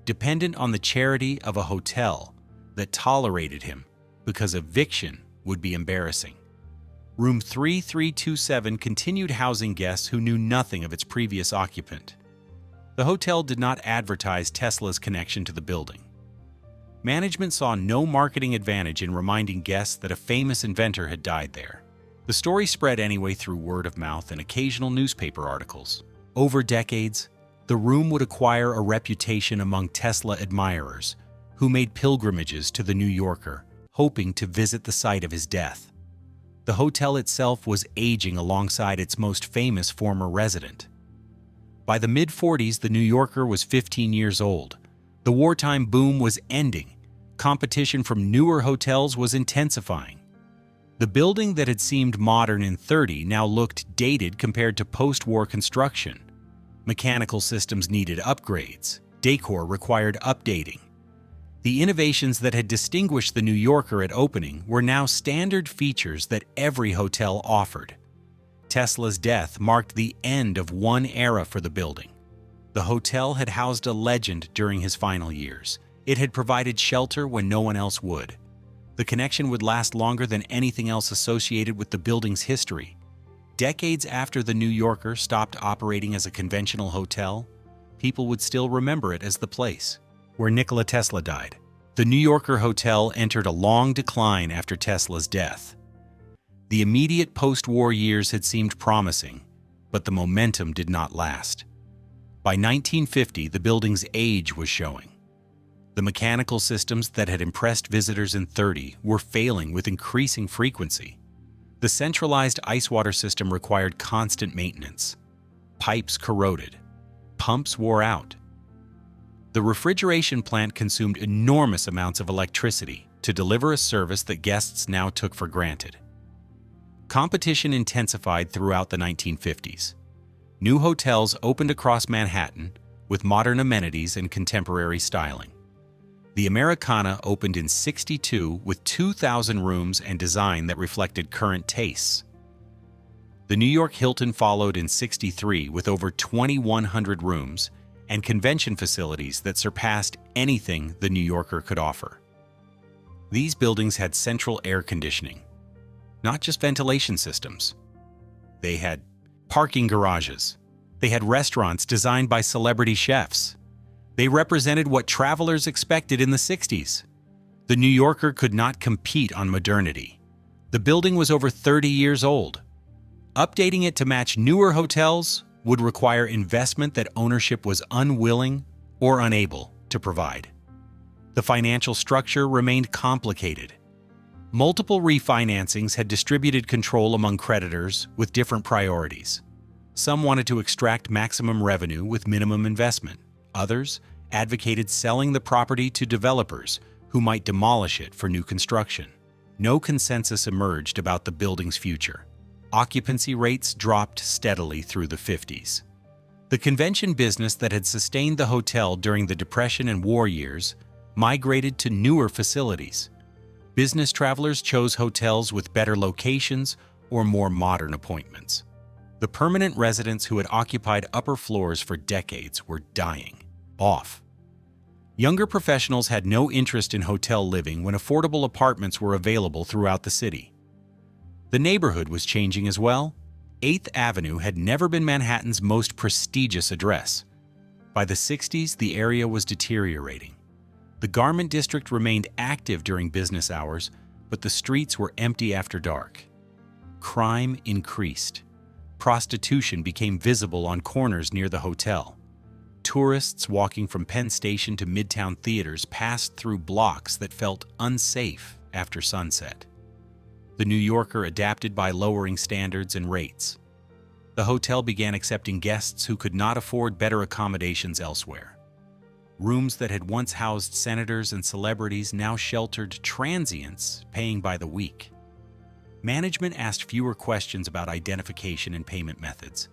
dependent on the charity of a hotel that tolerated him because eviction would be embarrassing. Room 3327 continued housing guests who knew nothing of its previous occupant. The hotel did not advertise Tesla's connection to the building. Management saw no marketing advantage in reminding guests that a famous inventor had died there. The story spread anyway through word of mouth and occasional newspaper articles. Over decades, the room would acquire a reputation among Tesla admirers who made pilgrimages to the New Yorker, hoping to visit the site of his death. The hotel itself was aging alongside its most famous former resident. By the mid-40s, the New Yorker was 15 years old. The wartime boom was ending. Competition from newer hotels was intensifying. The building that had seemed modern in '30 now looked dated compared to post-war construction. Mechanical systems needed upgrades. Decor required updating. The innovations that had distinguished the New Yorker at opening were now standard features that every hotel offered. Tesla's death marked the end of one era for the building. The hotel had housed a legend during his final years. It had provided shelter when no one else would. The connection would last longer than anything else associated with the building's history. Decades after the New Yorker stopped operating as a conventional hotel, people would still remember it as the place where Nikola Tesla died. The New Yorker Hotel entered a long decline after Tesla's death. The immediate post-war years had seemed promising, but the momentum did not last. By 1950, the building's age was showing. The mechanical systems that had impressed visitors in '30 were failing with increasing frequency. The centralized ice water system required constant maintenance. Pipes corroded. Pumps wore out. The refrigeration plant consumed enormous amounts of electricity to deliver a service that guests now took for granted. Competition intensified throughout the 1950s. New hotels opened across Manhattan with modern amenities and contemporary styling. The Americana opened in '62 with 2,000 rooms and design that reflected current tastes. The New York Hilton followed in '63 with over 2,100 rooms and convention facilities that surpassed anything the New Yorker could offer. These buildings had central air conditioning, not just ventilation systems. They had parking garages. They had restaurants designed by celebrity chefs. They represented what travelers expected in the '60s. The New Yorker could not compete on modernity. The building was over 30 years old. Updating it to match newer hotels would require investment that ownership was unwilling or unable to provide. The financial structure remained complicated. Multiple refinancings had distributed control among creditors with different priorities. Some wanted to extract maximum revenue with minimum investment. Others advocated selling the property to developers who might demolish it for new construction. No consensus emerged about the building's future. Occupancy rates dropped steadily through the 50s. The convention business that had sustained the hotel during the Depression and war years migrated to newer facilities. Business travelers chose hotels with better locations or more modern appointments. The permanent residents who had occupied upper floors for decades were dying off. Younger professionals had no interest in hotel living when affordable apartments were available throughout the city. The neighborhood was changing as well. 8th Avenue had never been Manhattan's most prestigious address. By the 60s, the area was deteriorating. The garment district remained active during business hours, but the streets were empty after dark. Crime increased. Prostitution became visible on corners near the hotel. Tourists walking from Penn Station to Midtown theaters passed through blocks that felt unsafe after sunset. The New Yorker adapted by lowering standards and rates. The hotel began accepting guests who could not afford better accommodations elsewhere. Rooms that had once housed senators and celebrities now sheltered transients paying by the week. Management asked fewer questions about identification and payment methods.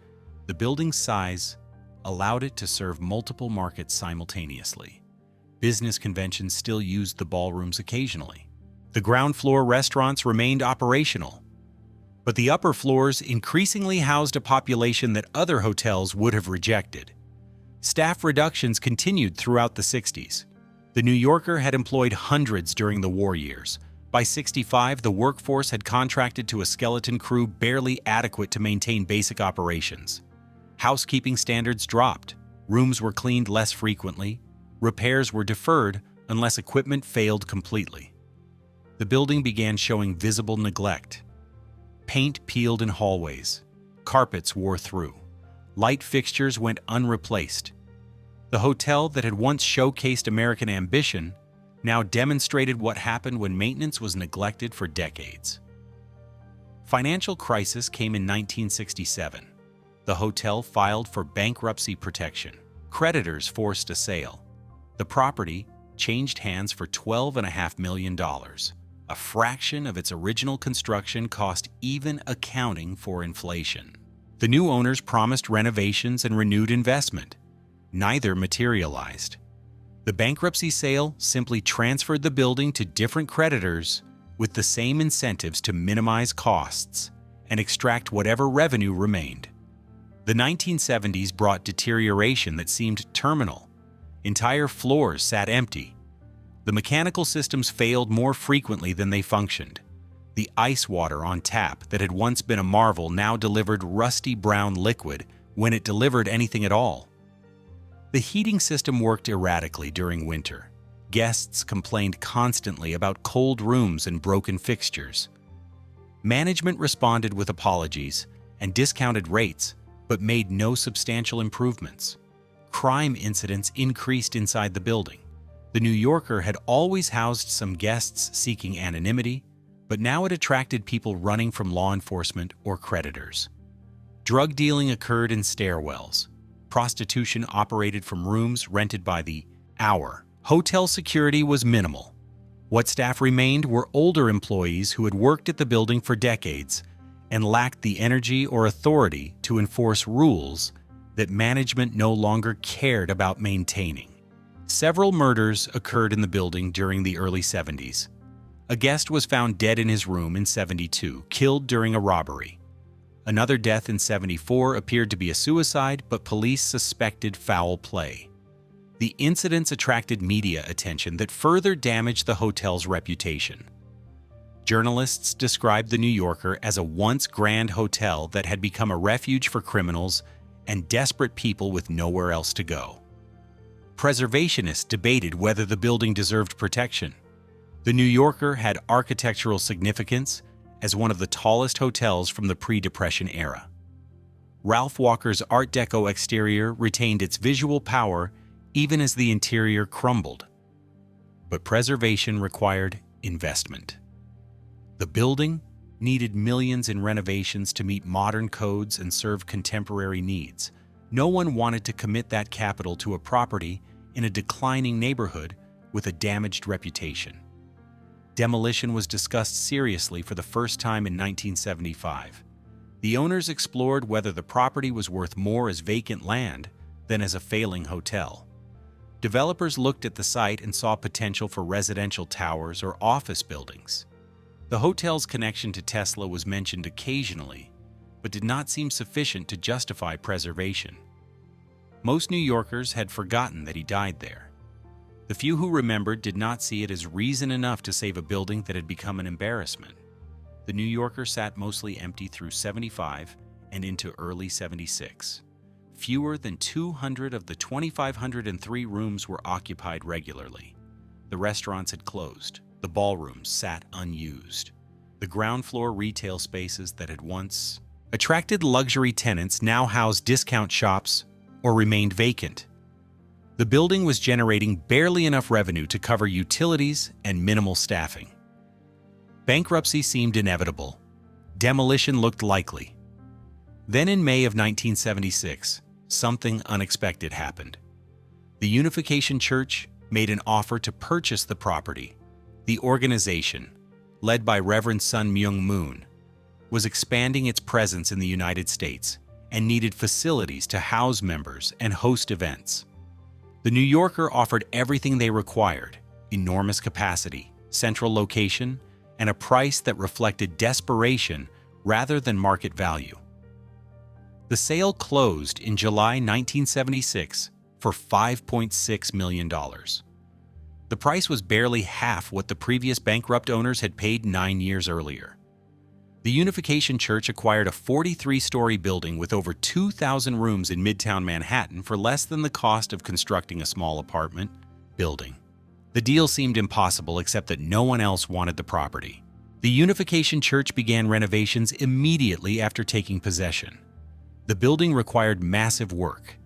The building's size allowed it to serve multiple markets simultaneously. Business conventions still used the ballrooms occasionally. The ground floor restaurants remained operational, but the upper floors increasingly housed a population that other hotels would have rejected. Staff reductions continued throughout the 60s. The New Yorker had employed hundreds during the war years. By 65, the workforce had contracted to a skeleton crew barely adequate to maintain basic operations. Housekeeping standards dropped. Rooms were cleaned less frequently. Repairs were deferred unless equipment failed completely. The building began showing visible neglect. Paint peeled in hallways. Carpets wore through. Light fixtures went unreplaced. The hotel that had once showcased American ambition now demonstrated what happened when maintenance was neglected for decades. Financial crisis came in 1967. The hotel filed for bankruptcy protection. Creditors forced a sale. The property changed hands for $12.5 million, a fraction of its original construction cost even accounting for inflation. The new owners promised renovations and renewed investment. Neither materialized. The bankruptcy sale simply transferred the building to different creditors with the same incentives to minimize costs and extract whatever revenue remained. The 1970s brought deterioration that seemed terminal. Entire floors sat empty. The mechanical systems failed more frequently than they functioned. The ice water on tap that had once been a marvel now delivered rusty brown liquid when it delivered anything at all. The heating system worked erratically during winter. Guests complained constantly about cold rooms and broken fixtures. Management responded with apologies and discounted rates, but made no substantial improvements. Crime incidents increased inside the building. The New Yorker had always housed some guests seeking anonymity, but now it attracted people running from law enforcement or creditors. Drug dealing occurred in stairwells. Prostitution operated from rooms rented by the hour. Hotel security was minimal. What staff remained were older employees who had worked at the building for decades and lacked the energy or authority to enforce rules that management no longer cared about maintaining. Several murders occurred in the building during the early 70s. A guest was found dead in his room in 72, killed during a robbery. Another death in 74 appeared to be a suicide, but police suspected foul play. The incidents attracted media attention that further damaged the hotel's reputation. Journalists described the New Yorker as a once grand hotel that had become a refuge for criminals and desperate people with nowhere else to go. Preservationists debated whether the building deserved protection. The New Yorker had architectural significance as one of the tallest hotels from the pre-Depression era. Ralph Walker's Art Deco exterior retained its visual power even as the interior crumbled. But preservation required investment. The building needed millions in renovations to meet modern codes and serve contemporary needs. No one wanted to commit that capital to a property in a declining neighborhood with a damaged reputation. Demolition was discussed seriously for the first time in 1975. The owners explored whether the property was worth more as vacant land than as a failing hotel. Developers looked at the site and saw potential for residential towers or office buildings. The hotel's connection to Tesla was mentioned occasionally, but did not seem sufficient to justify preservation. Most New Yorkers had forgotten that he died there. The few who remembered did not see it as reason enough to save a building that had become an embarrassment. The New Yorker sat mostly empty through 75 and into early 76. Fewer than 200 of the 2,503 rooms were occupied regularly. The restaurants had closed. The ballrooms sat unused. The ground floor retail spaces that had once attracted luxury tenants now housed discount shops or remained vacant. The building was generating barely enough revenue to cover utilities and minimal staffing. Bankruptcy seemed inevitable. Demolition looked likely. Then in May of 1976, something unexpected happened. The Unification Church made an offer to purchase the property. The organization, led by Reverend Sun Myung Moon, was expanding its presence in the United States and needed facilities to house members and host events. The New Yorker offered everything they required: enormous capacity, central location, and a price that reflected desperation rather than market value. The sale closed in July 1976 for $5.6 million. The price was barely half what the previous bankrupt owners had paid 9 years earlier. The Unification Church acquired a 43-story building with over 2,000 rooms in Midtown Manhattan for less than the cost of constructing a small apartment building. The deal seemed impossible except that no one else wanted the property. The Unification Church began renovations immediately after taking possession. The building required massive work.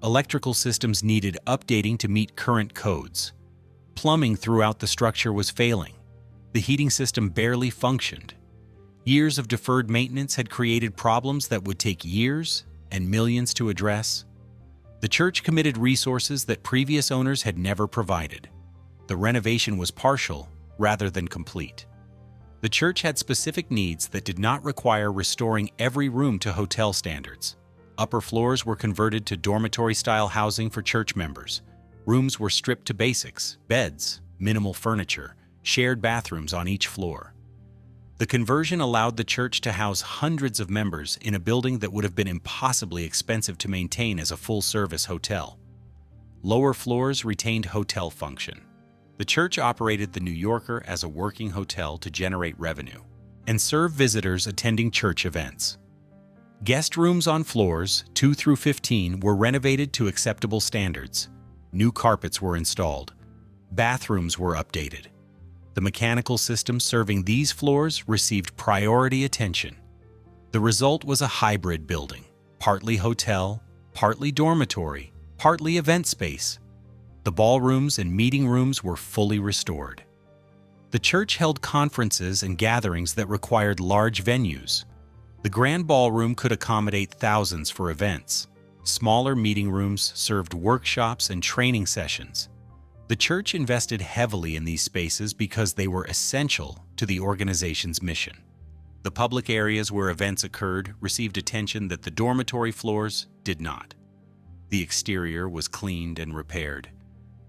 Electrical systems needed updating to meet current codes. Plumbing throughout the structure was failing. The heating system barely functioned. Years of deferred maintenance had created problems that would take years and millions to address. The church committed resources that previous owners had never provided. The renovation was partial rather than complete. The church had specific needs that did not require restoring every room to hotel standards. Upper floors were converted to dormitory-style housing for church members. Rooms were stripped to basics: beds, minimal furniture, shared bathrooms on each floor. The conversion allowed the church to house hundreds of members in a building that would have been impossibly expensive to maintain as a full-service hotel. Lower floors retained hotel function. The church operated the New Yorker as a working hotel to generate revenue and serve visitors attending church events. Guest rooms on floors 2 through 15 were renovated to acceptable standards. New carpets were installed. Bathrooms were updated. The mechanical systems serving these floors received priority attention. The result was a hybrid building, partly hotel, partly dormitory, partly event space. The ballrooms and meeting rooms were fully restored. The church held conferences and gatherings that required large venues. The grand ballroom could accommodate thousands for events. Smaller meeting rooms served workshops and training sessions. The church invested heavily in these spaces because they were essential to the organization's mission. The public areas where events occurred received attention that the dormitory floors did not. The exterior was cleaned and repaired.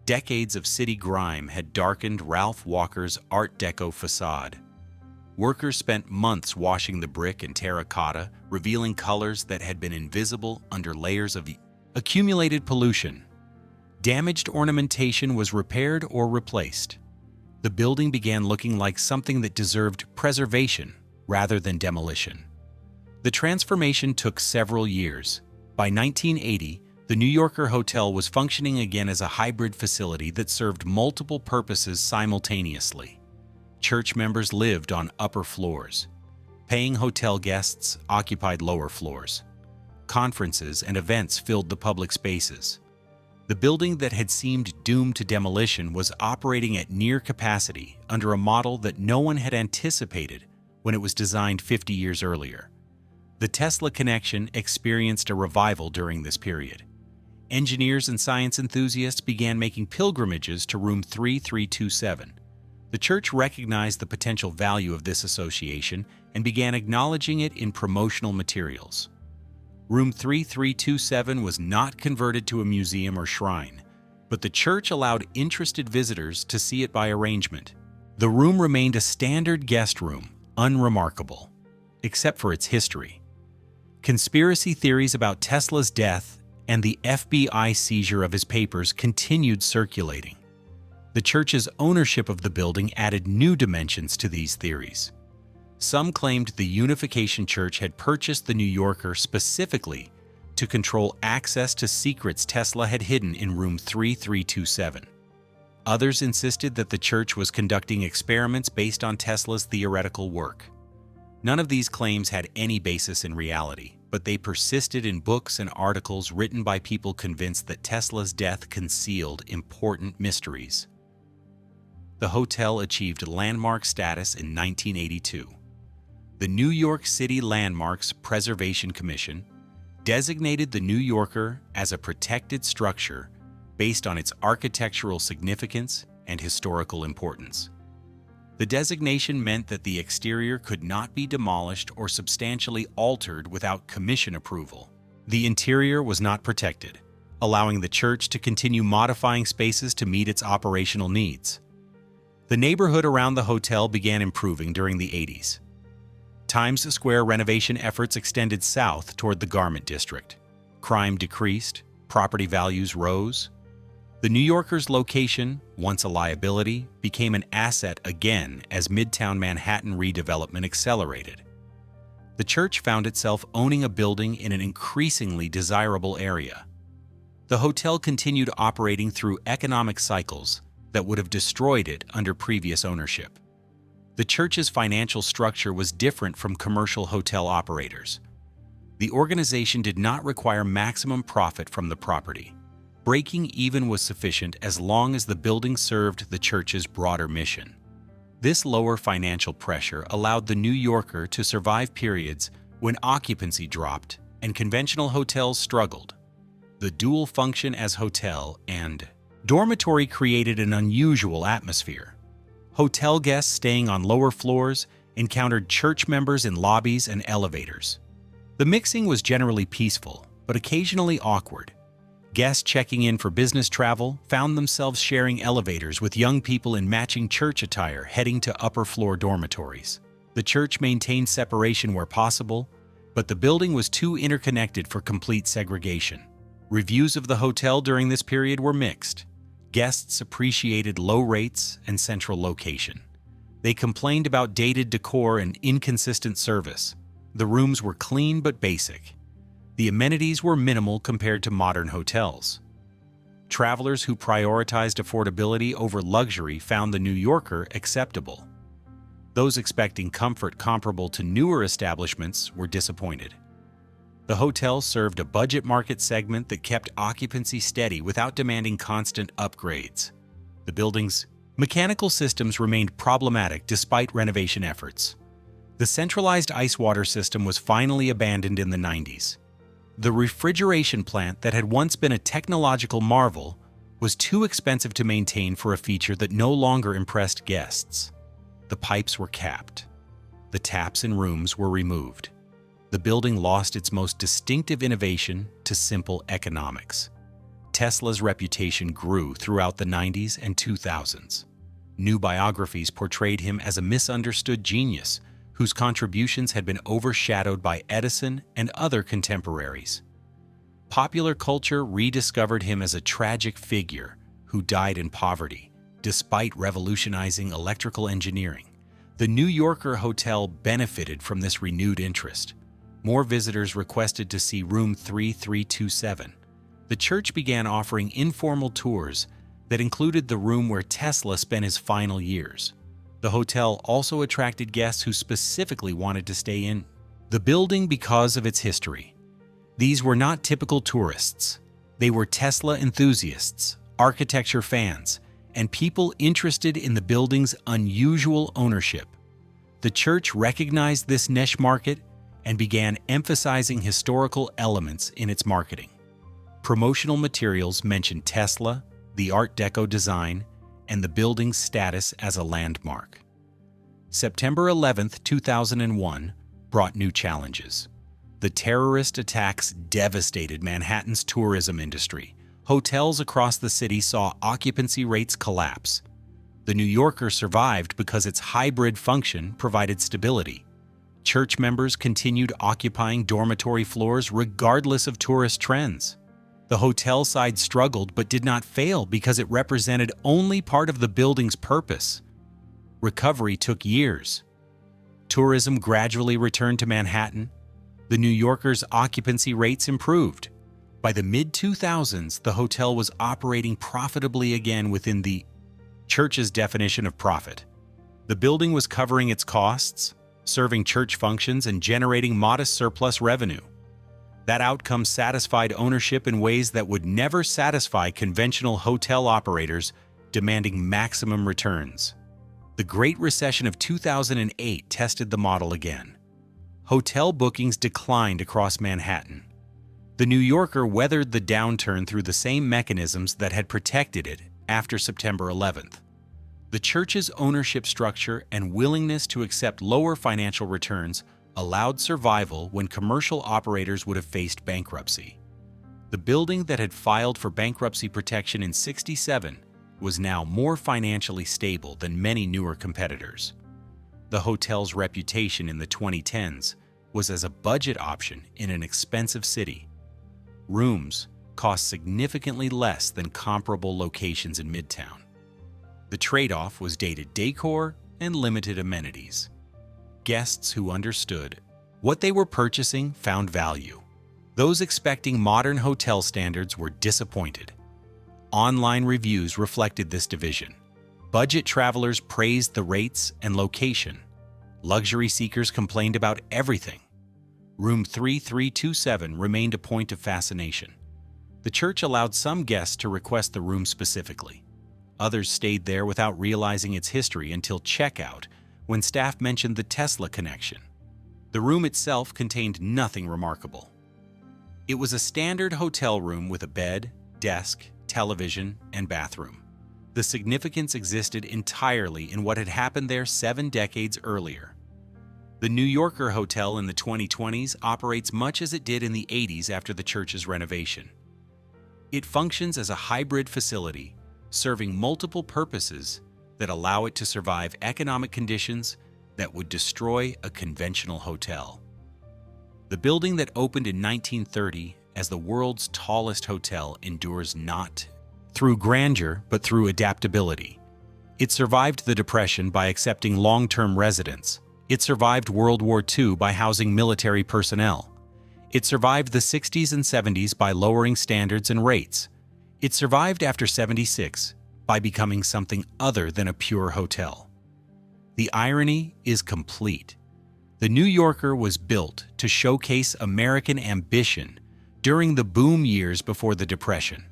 Decades of city grime had darkened Ralph Walker's Art Deco facade. Workers spent months washing the brick and terracotta, revealing colors that had been invisible under layers of accumulated pollution. Damaged ornamentation was repaired or replaced. The building began looking like something that deserved preservation rather than demolition. The transformation took several years. By 1980, the New Yorker Hotel was functioning again as a hybrid facility that served multiple purposes simultaneously. Church members lived on upper floors. Paying hotel guests occupied lower floors. Conferences and events filled the public spaces. The building that had seemed doomed to demolition was operating at near capacity under a model that no one had anticipated when it was designed 50 years earlier. The Tesla connection experienced a revival during this period. engineers and science enthusiasts began making pilgrimages to room 3327. The church recognized the potential value of this association and began acknowledging it in promotional materials. Room 3327 was not converted to a museum or shrine, but the church allowed interested visitors to see it by arrangement. The room remained a standard guest room, unremarkable, except for its history. Conspiracy theories about Tesla's death and the FBI seizure of his papers continued circulating. The church's ownership of the building added new dimensions to these theories. Some claimed the Unification Church had purchased the New Yorker specifically to control access to secrets Tesla had hidden in room 3327. Others insisted that the church was conducting experiments based on Tesla's theoretical work. None of these claims had any basis in reality, but they persisted in books and articles written by people convinced that Tesla's death concealed important mysteries. The hotel achieved landmark status in 1982. The New York City Landmarks Preservation Commission designated the New Yorker as a protected structure based on its architectural significance and historical importance. The designation meant that the exterior could not be demolished or substantially altered without commission approval. The interior was not protected, allowing the church to continue modifying spaces to meet its operational needs. The neighborhood around the hotel began improving during the 80s. Times Square renovation efforts extended south toward the Garment District. Crime decreased, property values rose. The New Yorker's location, once a liability, became an asset again as Midtown Manhattan redevelopment accelerated. The church found itself owning a building in an increasingly desirable area. The hotel continued operating through economic cycles that would have destroyed it under previous ownership. The church's financial structure was different from commercial hotel operators. The organization did not require maximum profit from the property. Breaking even was sufficient as long as the building served the church's broader mission. This lower financial pressure allowed the New Yorker to survive periods when occupancy dropped and conventional hotels struggled. The dual function as hotel and dormitory created an unusual atmosphere. Hotel guests staying on lower floors encountered church members in lobbies and elevators. The mixing was generally peaceful, but occasionally awkward. Guests checking in for business travel found themselves sharing elevators with young people in matching church attire heading to upper-floor dormitories. The church maintained separation where possible, but the building was too interconnected for complete segregation. Reviews of the hotel during this period were mixed. Guests appreciated low rates and central location. They complained about dated decor and inconsistent service. The rooms were clean but basic. The amenities were minimal compared to modern hotels. Travelers who prioritized affordability over luxury found the New Yorker acceptable. Those expecting comfort comparable to newer establishments were disappointed. The hotel served a budget market segment that kept occupancy steady without demanding constant upgrades. The building's mechanical systems remained problematic despite renovation efforts. The centralized ice water system was finally abandoned in the 90s. The refrigeration plant that had once been a technological marvel was too expensive to maintain for a feature that no longer impressed guests. The pipes were capped. The taps in rooms were removed. The building lost its most distinctive innovation to simple economics. Tesla's reputation grew throughout the 90s and 2000s. New biographies portrayed him as a misunderstood genius whose contributions had been overshadowed by Edison and other contemporaries. Popular culture rediscovered him as a tragic figure who died in poverty, despite revolutionizing electrical engineering. The New Yorker Hotel benefited from this renewed interest. More visitors requested to see room 3327. The church began offering informal tours that included the room where Tesla spent his final years. The hotel also attracted guests who specifically wanted to stay in the building because of its history. These were not typical tourists. They were Tesla enthusiasts, architecture fans, and people interested in the building's unusual ownership. The church recognized this niche market and began emphasizing historical elements in its marketing. Promotional materials mention Tesla, the Art Deco design, and the building's status as a landmark. September 11, 2001, brought new challenges. The terrorist attacks devastated Manhattan's tourism industry. Hotels across the city saw occupancy rates collapse. The New Yorker survived because its hybrid function provided stability. Church members continued occupying dormitory floors regardless of tourist trends. The hotel side struggled but did not fail because it represented only part of the building's purpose. Recovery took years. Tourism gradually returned to Manhattan. The New Yorker's occupancy rates improved. By the mid-2000s, the hotel was operating profitably again within the church's definition of profit. The building was covering its costs, serving church functions, and generating modest surplus revenue. That outcome satisfied ownership in ways that would never satisfy conventional hotel operators demanding maximum returns. The Great Recession of 2008 tested the model again. Hotel bookings declined across Manhattan. The New Yorker weathered the downturn through the same mechanisms that had protected it after September 11th. The church's ownership structure and willingness to accept lower financial returns allowed survival when commercial operators would have faced bankruptcy. The building that had filed for bankruptcy protection in '67 was now more financially stable than many newer competitors. The hotel's reputation in the 2010s was as a budget option in an expensive city. Rooms cost significantly less than comparable locations in Midtown. The trade-off was dated decor and limited amenities. Guests who understood what they were purchasing found value. Those expecting modern hotel standards were disappointed. Online reviews reflected this division. Budget travelers praised the rates and location. Luxury seekers complained about everything. Room 3327 remained a point of fascination. The church allowed some guests to request the room specifically. Others stayed there without realizing its history until checkout, when staff mentioned the Tesla connection. The room itself contained nothing remarkable. It was a standard hotel room with a bed, desk, television, and bathroom. The significance existed entirely in what had happened there 7 decades earlier. The New Yorker Hotel in the 2020s operates much as it did in the 80s after the church's renovation. It functions as a hybrid facility, serving multiple purposes that allow it to survive economic conditions that would destroy a conventional hotel. The building that opened in 1930 as the world's tallest hotel endures not through grandeur, but through adaptability. It survived the Depression by accepting long-term residents. It survived World War II by housing military personnel. It survived the 60s and 70s by lowering standards and rates. It survived after '76 by becoming something other than a pure hotel. The irony is complete. The New Yorker was built to showcase American ambition during the boom years before the Depression.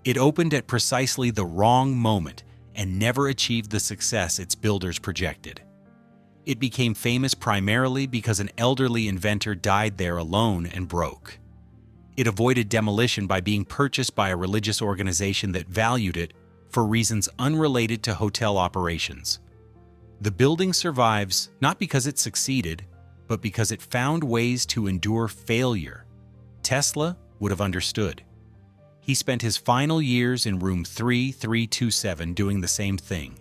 It opened at precisely the wrong moment and never achieved the success its builders projected. It became famous primarily because an elderly inventor died there alone and broke. It avoided demolition by being purchased by a religious organization that valued it for reasons unrelated to hotel operations. The building survives not because it succeeded, but because it found ways to endure failure. Tesla would have understood. He spent his final years in room 3327 doing the same thing.